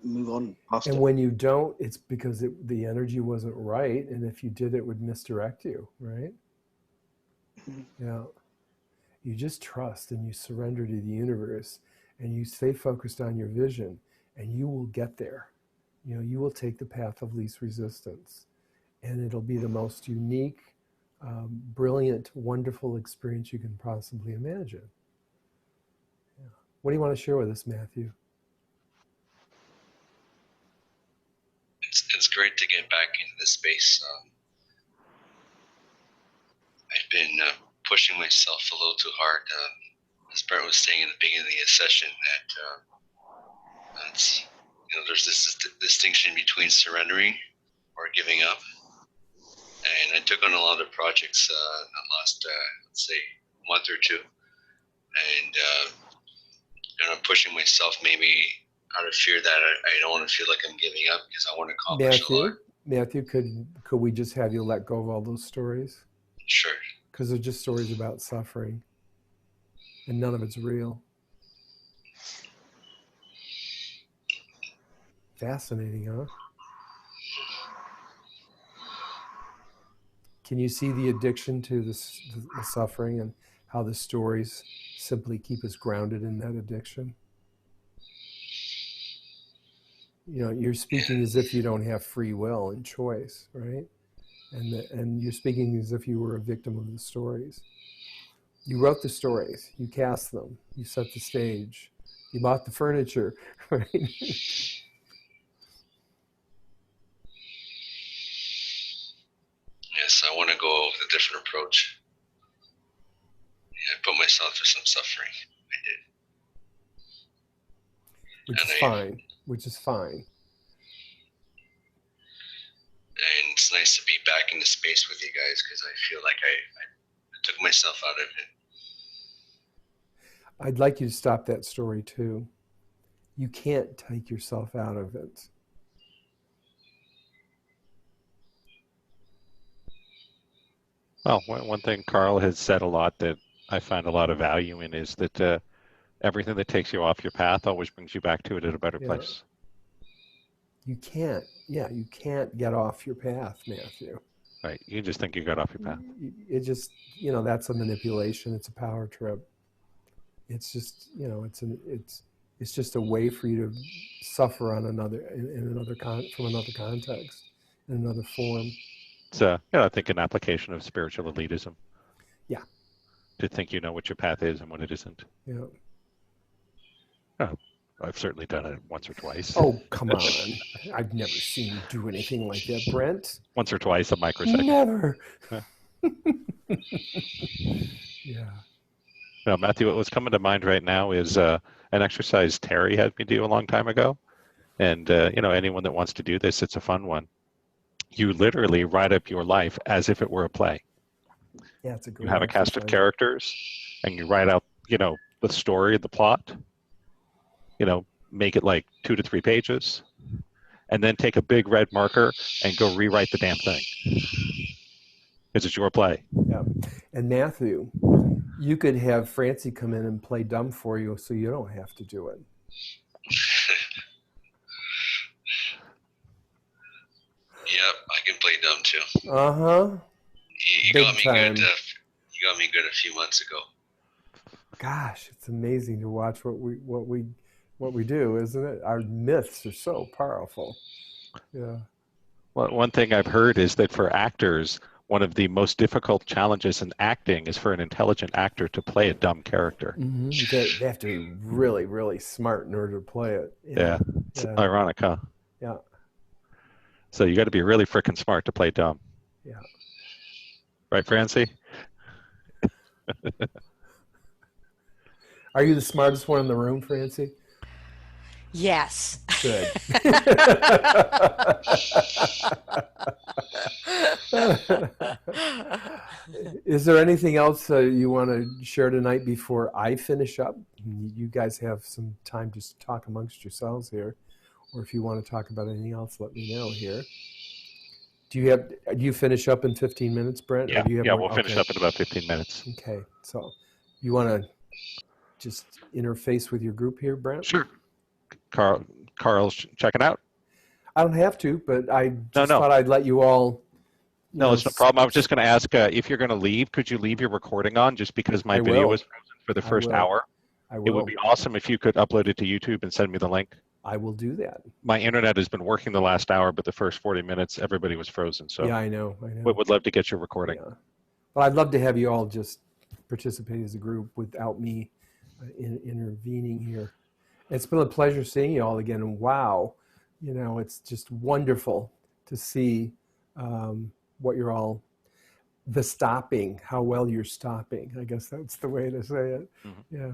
move on past it. And when you don't, it's because the energy wasn't right, and if you did, it would misdirect you, right? Mm-hmm. Yeah. You just trust and you surrender to the universe, and you stay focused on your vision, and you will get there. You will take the path of least resistance, and it'll be the most unique, brilliant, wonderful experience you can possibly imagine. Yeah. What do you want to share with us, Matthew? It's great to get back into this space. I've been pushing myself a little too hard. As Brent was saying in the beginning of the session, that there's this distinction between surrendering or giving up. And I took on a lot of projects in the last, let's say, month or two, and I'm pushing myself maybe out of fear that I don't want to feel like I'm giving up because I want to accomplish a lot. Matthew, could we just have you let go of all those stories? Sure. Because they're just stories about suffering, and none of it's real. Fascinating, huh? Can you see the addiction to the suffering and how the stories simply keep us grounded in that addiction? You're speaking as if you don't have free will and choice, right? And you're speaking as if you were a victim of the stories. You wrote the stories, you cast them, you set the stage, you bought the furniture, right? Yes, I want to go with a different approach. I put myself through some suffering. I did. Which is fine. And it's nice to be back in the space with you guys because I feel like I took myself out of it. I'd like you to stop that story too. You can't take yourself out of it. Well, one thing Karl has said a lot that I find a lot of value in is that everything that takes you off your path always brings you back to it at a better place. You can't get off your path, Matthew. Right. You just think you got off your path. It just, that's a manipulation. It's a power trip. It's just, you know, it's just a way for you to suffer on another from another context, in another form. It's I think an application of spiritual elitism. Yeah. To think you know what your path is and what it isn't. Yeah. Oh, I've certainly done it once or twice. Oh, come on. I've never seen you do anything like that, Brent. Once or twice a microsecond. Never. Yeah. No, Matthew, what was coming to mind right now is an exercise Terry had me do a long time ago. And, you know, anyone that wants to do this, it's a fun one. You literally write up your life as if it were a play. Yeah, it's a great You have a cast of characters and you write out, you know, the story, the plot, you know, make it like 2 to 3 pages, and then take a big red marker and go rewrite the damn thing. Because it's your play. Yeah. And Matthew, you could have Francie come in and play dumb for you so you don't have to do it. Yep, I can play dumb too. Uh-huh. You got me good. You got me good a few months ago. Gosh, it's amazing to watch what we do, isn't it? Our myths are so powerful. Yeah. Well, one thing I've heard is that for actors, one of the most difficult challenges in acting is for an intelligent actor to play a dumb character. Mm-hmm. They have to be really, really smart in order to play it. Yeah. It's ironic, huh? Yeah. So you got to be really freaking smart to play dumb. Yeah. Right, Francie? Are you the smartest one in the room, Francie? Yes. Good. Is there anything else you want to share tonight before I finish up? You guys have some time to talk amongst yourselves here, or if you want to talk about anything else, let me know here. Do you finish up in 15 minutes, Brent? Yeah, or do you have we'll finish up in about 15 minutes. Okay, so you want to just interface with your group here, Brent? Sure. Karl's checking out. I don't have to, but I just thought I'd let you all. No, it's no problem. I was just going to ask if you're going to leave, could you leave your recording on just because my video was frozen for the first hour? I will. It would be awesome if you could upload it to YouTube and send me the link. I will do that. My internet has been working the last hour, but the first 40 minutes, everybody was frozen. So yeah, I know. We would love to get your recording. Yeah. But I'd love to have you all just participate as a group without me intervening here. It's been a pleasure seeing you all again. And wow, you know, it's just wonderful to see what you're all, how well you're stopping. I guess that's the way to say it. Mm-hmm. Yeah.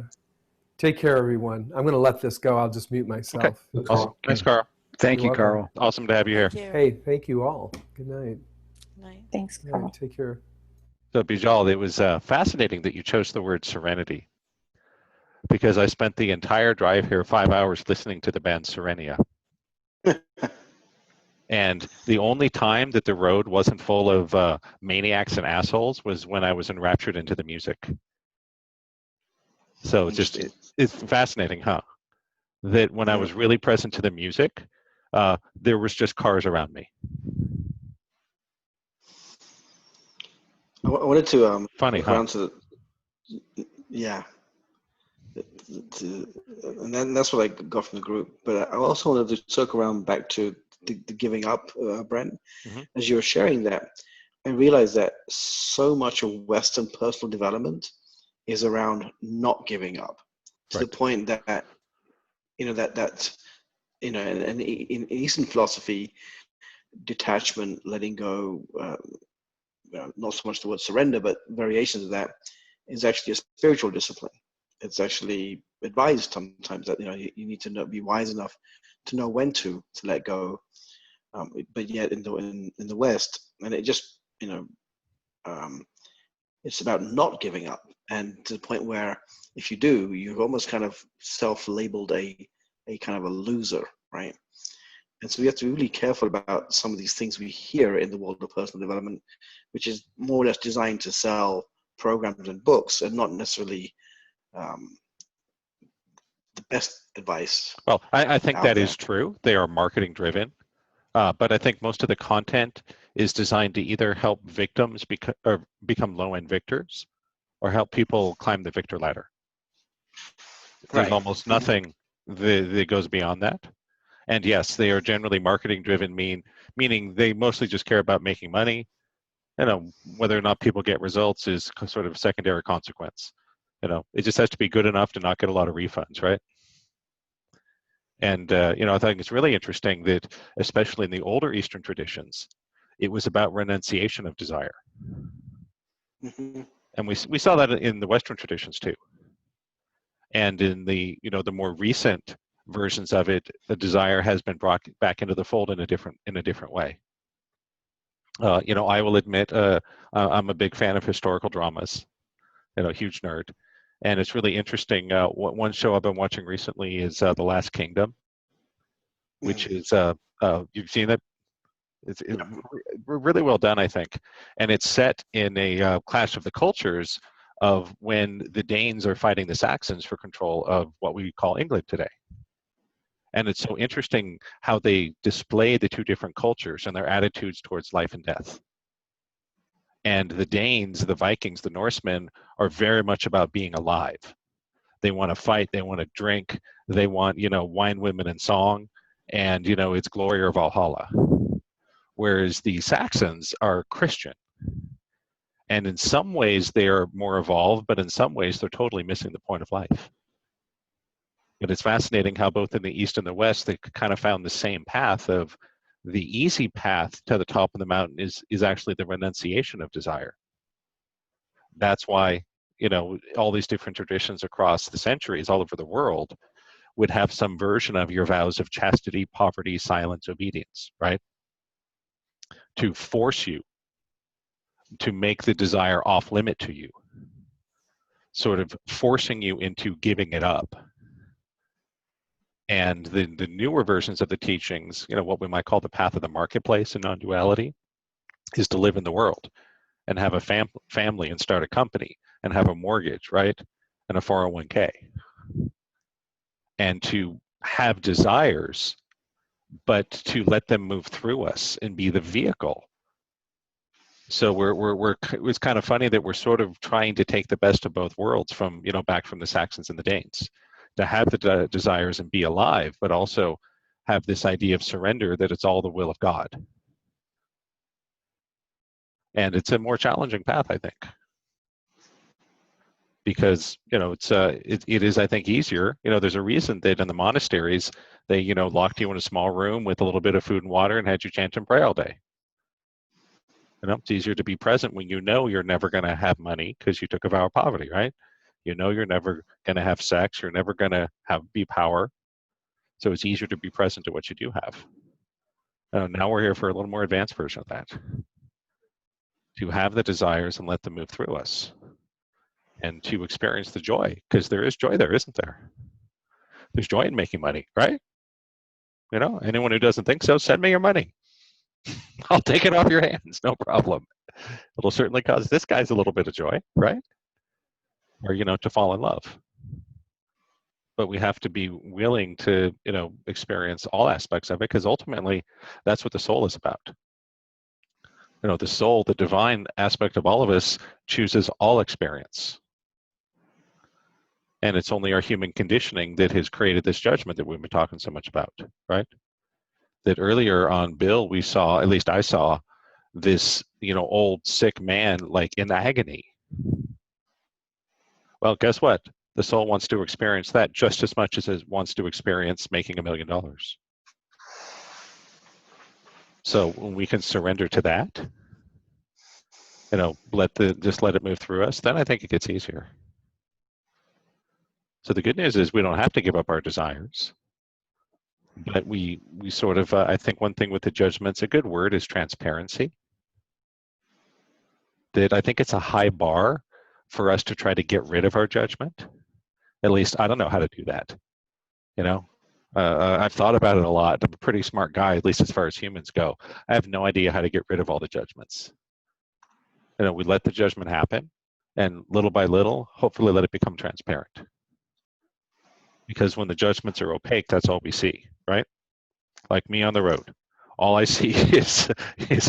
Take care, everyone. I'm going to let this go. I'll just mute myself. Okay. Awesome. Thanks, Karl. Thank you, Karl. Awesome to have you here. Hey, thank you all. Good night. Night. Thanks, Karl. Take care. So, Bijal, it was fascinating that you chose the word serenity, because I spent the entire drive here 5 hours listening to the band Serenia. And the only time that the road wasn't full of maniacs and assholes was when I was enraptured into the music. So it's fascinating, huh? That when I was really present to the music, there was just cars around me. I wanted to funny, huh? Yeah. And then that's what I got from the group. But I also wanted to circle around back to the giving up, Brent. Mm-hmm. As you were sharing that, I realized that so much of Western personal development is around not giving up, to the point that, you know, that you know, and in Eastern philosophy, detachment, letting go, not so much the word surrender, but variations of that, is actually a spiritual discipline. It's actually advised sometimes that, you know, you need to be wise enough to know when to let go. But yet in the West, and it just, you know, it's about not giving up, and to the point where if you do, you've almost kind of self-labeled a kind of a loser, right? And so we have to be really careful about some of these things we hear in the world of personal development, which is more or less designed to sell programs and books, and not necessarily the best advice. Well, I think that is true. They are marketing driven. But I think most of the content is designed to either help victims become low-end victors, or help people climb the victor ladder. There's Right. almost nothing that goes beyond that. And yes, they are generally marketing driven, meaning they mostly just care about making money. Whether or not people get results is sort of secondary consequence. It just has to be good enough to not get a lot of refunds, right? And I think it's really interesting that, especially in the older Eastern traditions, it was about renunciation of desire. Mm-hmm. And we saw that in the Western traditions too. And in the the more recent versions of it, the desire has been brought back into the fold in a different way. I will admit, I'm a big fan of historical dramas. Huge nerd, and it's really interesting. One show I've been watching recently is The Last Kingdom, which is you've seen it. It's really well done, I think, and it's set in a clash of the cultures of when the Danes are fighting the Saxons for control of what we call England today. And it's so interesting how they display the two different cultures and their attitudes towards life and death. And the Danes, the Vikings, the Norsemen are very much about being alive. They want to fight, they want to drink, they want, wine, women, and song, and, it's glory or Valhalla. Whereas the Saxons are Christian. And in some ways they are more evolved, but in some ways they're totally missing the point of life. But it's fascinating how both in the East and the West, they kind of found the same path of the easy path to the top of the mountain is actually the renunciation of desire. That's why, all these different traditions across the centuries all over the world would have some version of your vows of chastity, poverty, silence, obedience, right? To force you to make the desire off limit to you, sort of forcing you into giving it up. And the newer versions of the teachings, what we might call the path of the marketplace in non-duality, is to live in the world and have a family and start a company and have a mortgage, right? And a 401k. And to have desires, but to let them move through us and be the vehicle. So it's kind of funny that we're sort of trying to take the best of both worlds from, back from the Saxons and the Danes, to have the desires and be alive, but also have this idea of surrender, that it's all the will of God. And it's a more challenging path, I think, because it is, I think, easier. There's a reason that in the monasteries they locked you in a small room with a little bit of food and water and had you chant and pray all day. It's easier to be present when you're never going to have money because you took a vow of poverty, right? You're never going to have sex. You're never going to be power. So it's easier to be present to what you do have. Now we're here for a little more advanced version of that. To have the desires and let them move through us. And to experience the joy, because there is joy there, isn't there? There's joy in making money, right? Anyone who doesn't think so, send me your money. I'll take it off your hands, no problem. It'll certainly cause this guy's a little bit of joy, right? Or, to fall in love. But we have to be willing to, experience all aspects of it, because ultimately that's what the soul is about. The soul, the divine aspect of all of us, chooses all experience. And it's only our human conditioning that has created this judgment that we've been talking so much about, right? That earlier on Bill, we saw, at least I saw, this, old sick man like in agony. Well, guess what? The soul wants to experience that just as much as it wants to experience making $1 million. So when we can surrender to that, just let it move through us, then I think it gets easier. So the good news is we don't have to give up our desires. But we sort of, I think one thing with the judgments, a good word is transparency. That I think it's a high bar for us to try to get rid of our judgment. At least I don't know how to do that. I've thought about it a lot. I'm a pretty smart guy, at least as far as humans go. I have no idea how to get rid of all the judgments. We let the judgment happen, and little by little, hopefully let it become transparent. Because when the judgments are opaque, that's all we see, right? Like me on the road. All I see is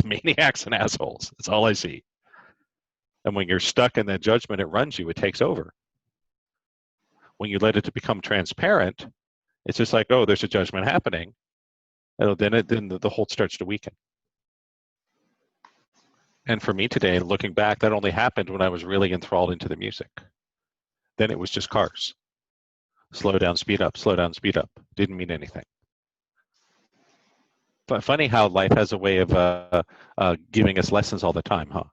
maniacs and assholes. That's all I see. And when you're stuck in that judgment, it runs you, it takes over. When you let it to become transparent, it's just like, oh, there's a judgment happening. Then the whole starts to weaken. And for me today, looking back, that only happened when I was really enthralled into the music. Then it was just cars. Slow down, speed up, slow down, speed up. Didn't mean anything. But funny how life has a way of giving us lessons all the time, huh?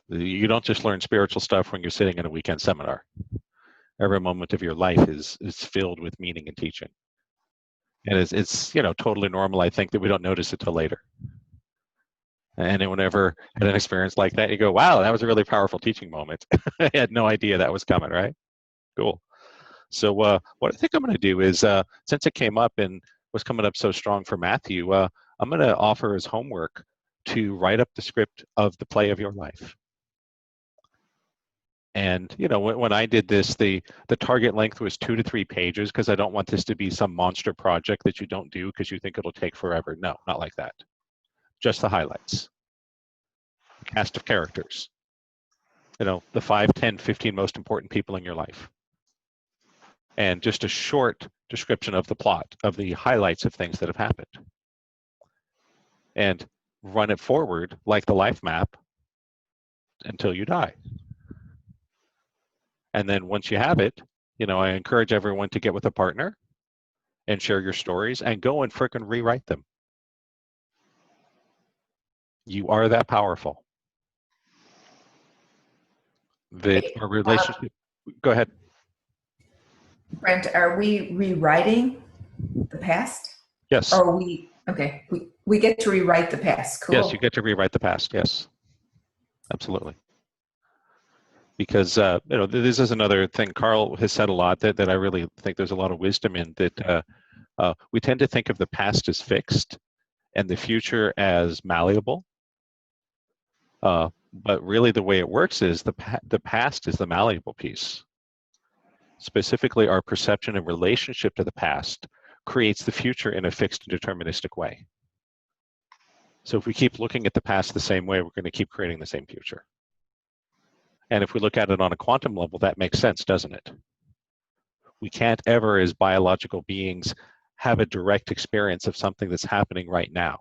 You don't just learn spiritual stuff when you're sitting in a weekend seminar. Every moment of your life is filled with meaning and teaching. And it's totally normal, I think, that we don't notice it till later. Anyone ever had an experience like that? You go, wow, that was a really powerful teaching moment. I had no idea that was coming, right? Cool. So what I think I'm going to do is, since it came up and was coming up so strong for Matthew, I'm going to offer as homework to write up the script of the play of your life. And when I did this, the target length was 2 to 3 pages, because I don't want this to be some monster project that you don't do because you think it'll take forever. No, not like that. Just the highlights. Cast of characters. The 5, 10, 15 most important people in your life. And just a short description of the plot, of the highlights of things that have happened. And run it forward like the life map until you die. And then once you have it, I encourage everyone to get with a partner and share your stories and go and frickin' rewrite them. You are that powerful. That our relationship. Go ahead. Brent, are we rewriting the past? Yes. Or are we, okay, we get to rewrite the past. Cool. Yes, you get to rewrite the past. Yes, absolutely. Because, this is another thing Karl has said a lot that I really think there's a lot of wisdom in, that we tend to think of the past as fixed and the future as malleable. But really the way it works is the past is the malleable piece. Specifically, our perception and relationship to the past creates the future in a fixed and deterministic way. So if we keep looking at the past the same way, we're going to keep creating the same future. And if we look at it on a quantum level, that makes sense, doesn't it? We can't ever, as biological beings, have a direct experience of something that's happening right now.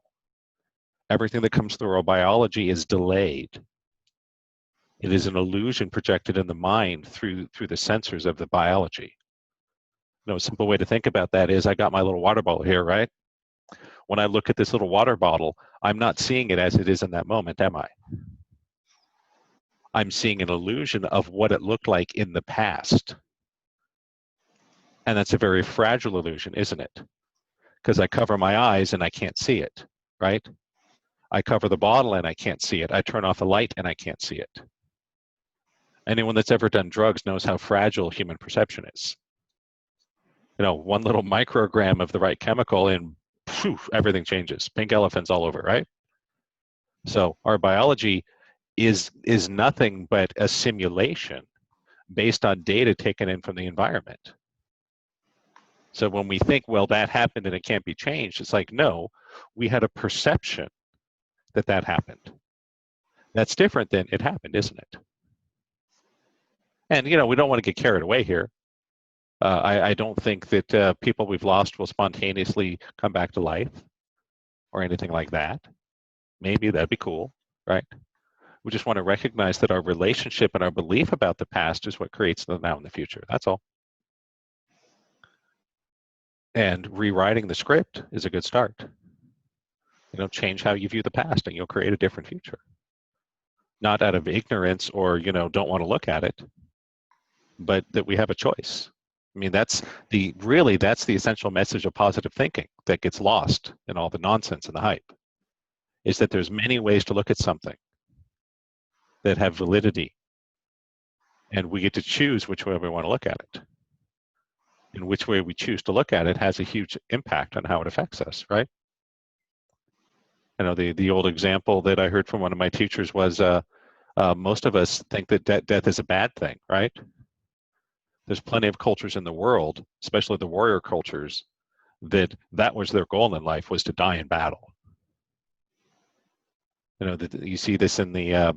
Everything that comes through our biology is delayed. It is an illusion projected in the mind through the sensors of the biology. A simple way to think about that is, I got my little water bottle here, right? When I look at this little water bottle, I'm not seeing it as it is in that moment, am I? I'm seeing an illusion of what it looked like in the past. And that's a very fragile illusion, isn't it? Because I cover my eyes and I can't see it, right? I cover the bottle and I can't see it. I turn off the light and I can't see it. Anyone that's ever done drugs knows how fragile human perception is. One little microgram of the right chemical and phew, everything changes. Pink elephants all over, right? So our biology is nothing but a simulation based on data taken in from the environment. So when we think, well, that happened and it can't be changed, it's like, no, we had a perception that happened. That's different than it happened, isn't it? And, we don't want to get carried away here. I don't think that people we've lost will spontaneously come back to life or anything like that. Maybe that'd be cool, right? We just want to recognize that our relationship and our belief about the past is what creates the now and the future. That's all. And rewriting the script is a good start. Change how you view the past and you'll create a different future. Not out of ignorance or, don't want to look at it, but that we have a choice. I mean, that's the essential message of positive thinking that gets lost in all the nonsense and the hype, is that there's many ways to look at something that have validity, and we get to choose which way we want to look at it. And which way we choose to look at it has a huge impact on how it affects us, right? The old example that I heard from one of my teachers was, most of us think that death is a bad thing, right? There's plenty of cultures in the world, especially the warrior cultures, that was their goal in life, was to die in battle. You see this in the,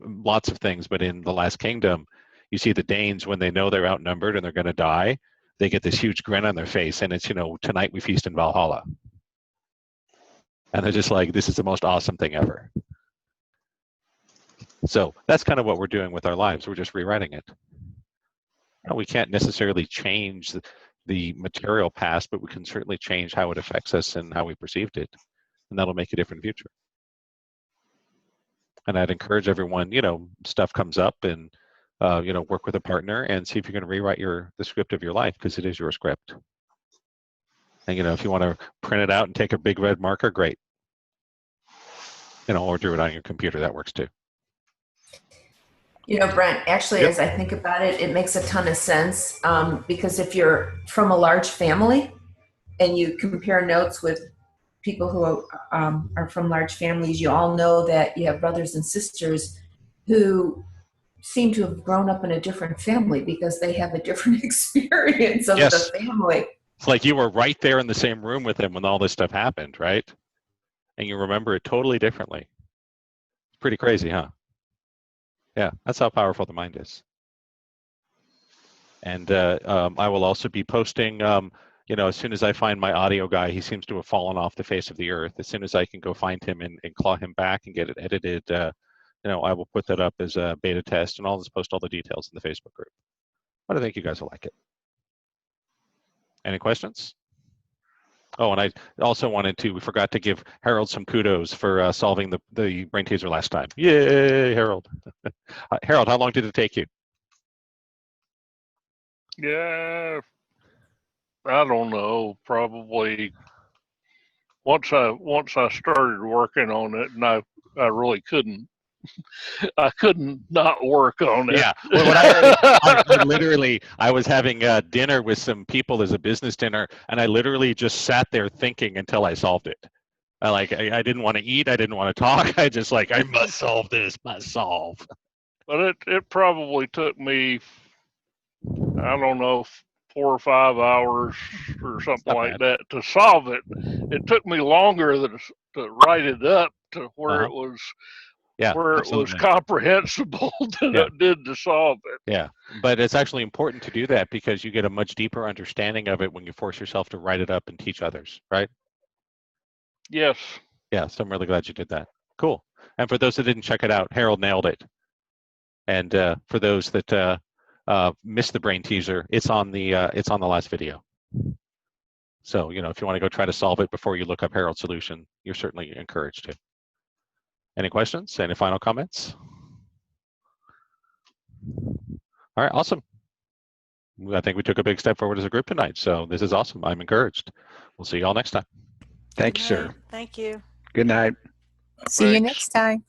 lots of things, but in the Last Kingdom, you see the Danes when they know they're outnumbered and they're going to die, they get this huge grin on their face, and it's, tonight we feast in Valhalla. And they're just like, this is the most awesome thing ever. So that's kind of what we're doing with our lives. We're just rewriting it. We can't necessarily change the material past, but we can certainly change how it affects us and how we perceived it. And that'll make a different future. And I'd encourage everyone, stuff comes up and, work with a partner and see if you can rewrite the script of your life, because it is your script. And, if you want to print it out and take a big red marker, great. Or do it on your computer, that works too. Brent, actually, Yep. As I think about it, it makes a ton of sense, because if you're from a large family and you compare notes with people who are from large families, you all know that you have brothers and sisters who seem to have grown up in a different family because they have a different experience of Yes. the family. It's like you were right there in the same room with them when all this stuff happened, right? And you remember it totally differently. It's pretty crazy, huh? Yeah, that's how powerful the mind is. And I will also be posting, as soon as I find my audio guy, he seems to have fallen off the face of the earth. As soon as I can go find him and claw him back and get it edited, I will put that up as a beta test, and I'll just post all the details in the Facebook group. But I think you guys will like it. Any questions? Oh, and I also we forgot to give Harold some kudos for solving the brain teaser last time. Yay, Harold. Harold, how long did it take you? Yeah, I don't know. Probably once I started working on it, and I really couldn't. I couldn't not work on it. Yeah, well, I was having dinner with some people as a business dinner, and I literally just sat there thinking until I solved it. I didn't want to eat, I didn't want to talk. I just I must solve this, must solve. But it probably took me, I don't know, 4 or 5 hours or something like that to solve it. It took me longer to write it up to where it was. Yeah, where absolutely. it was comprehensible than it did to solve it. Yeah, but it's actually important to do that because you get a much deeper understanding of it when you force yourself to write it up and teach others, right? Yes. Yeah, so I'm really glad you did that. Cool. And for those that didn't check it out, Harold nailed it. And for those that missed the brain teaser, it's on the last video. So, if you want to go try to solve it before you look up Harold's solution, you're certainly encouraged to. Any questions? Any final comments? All right, awesome. I think we took a big step forward as a group tonight. So this is awesome. I'm encouraged. We'll see you all next time. Thank you, sir. Thank you. Good night. See you next time.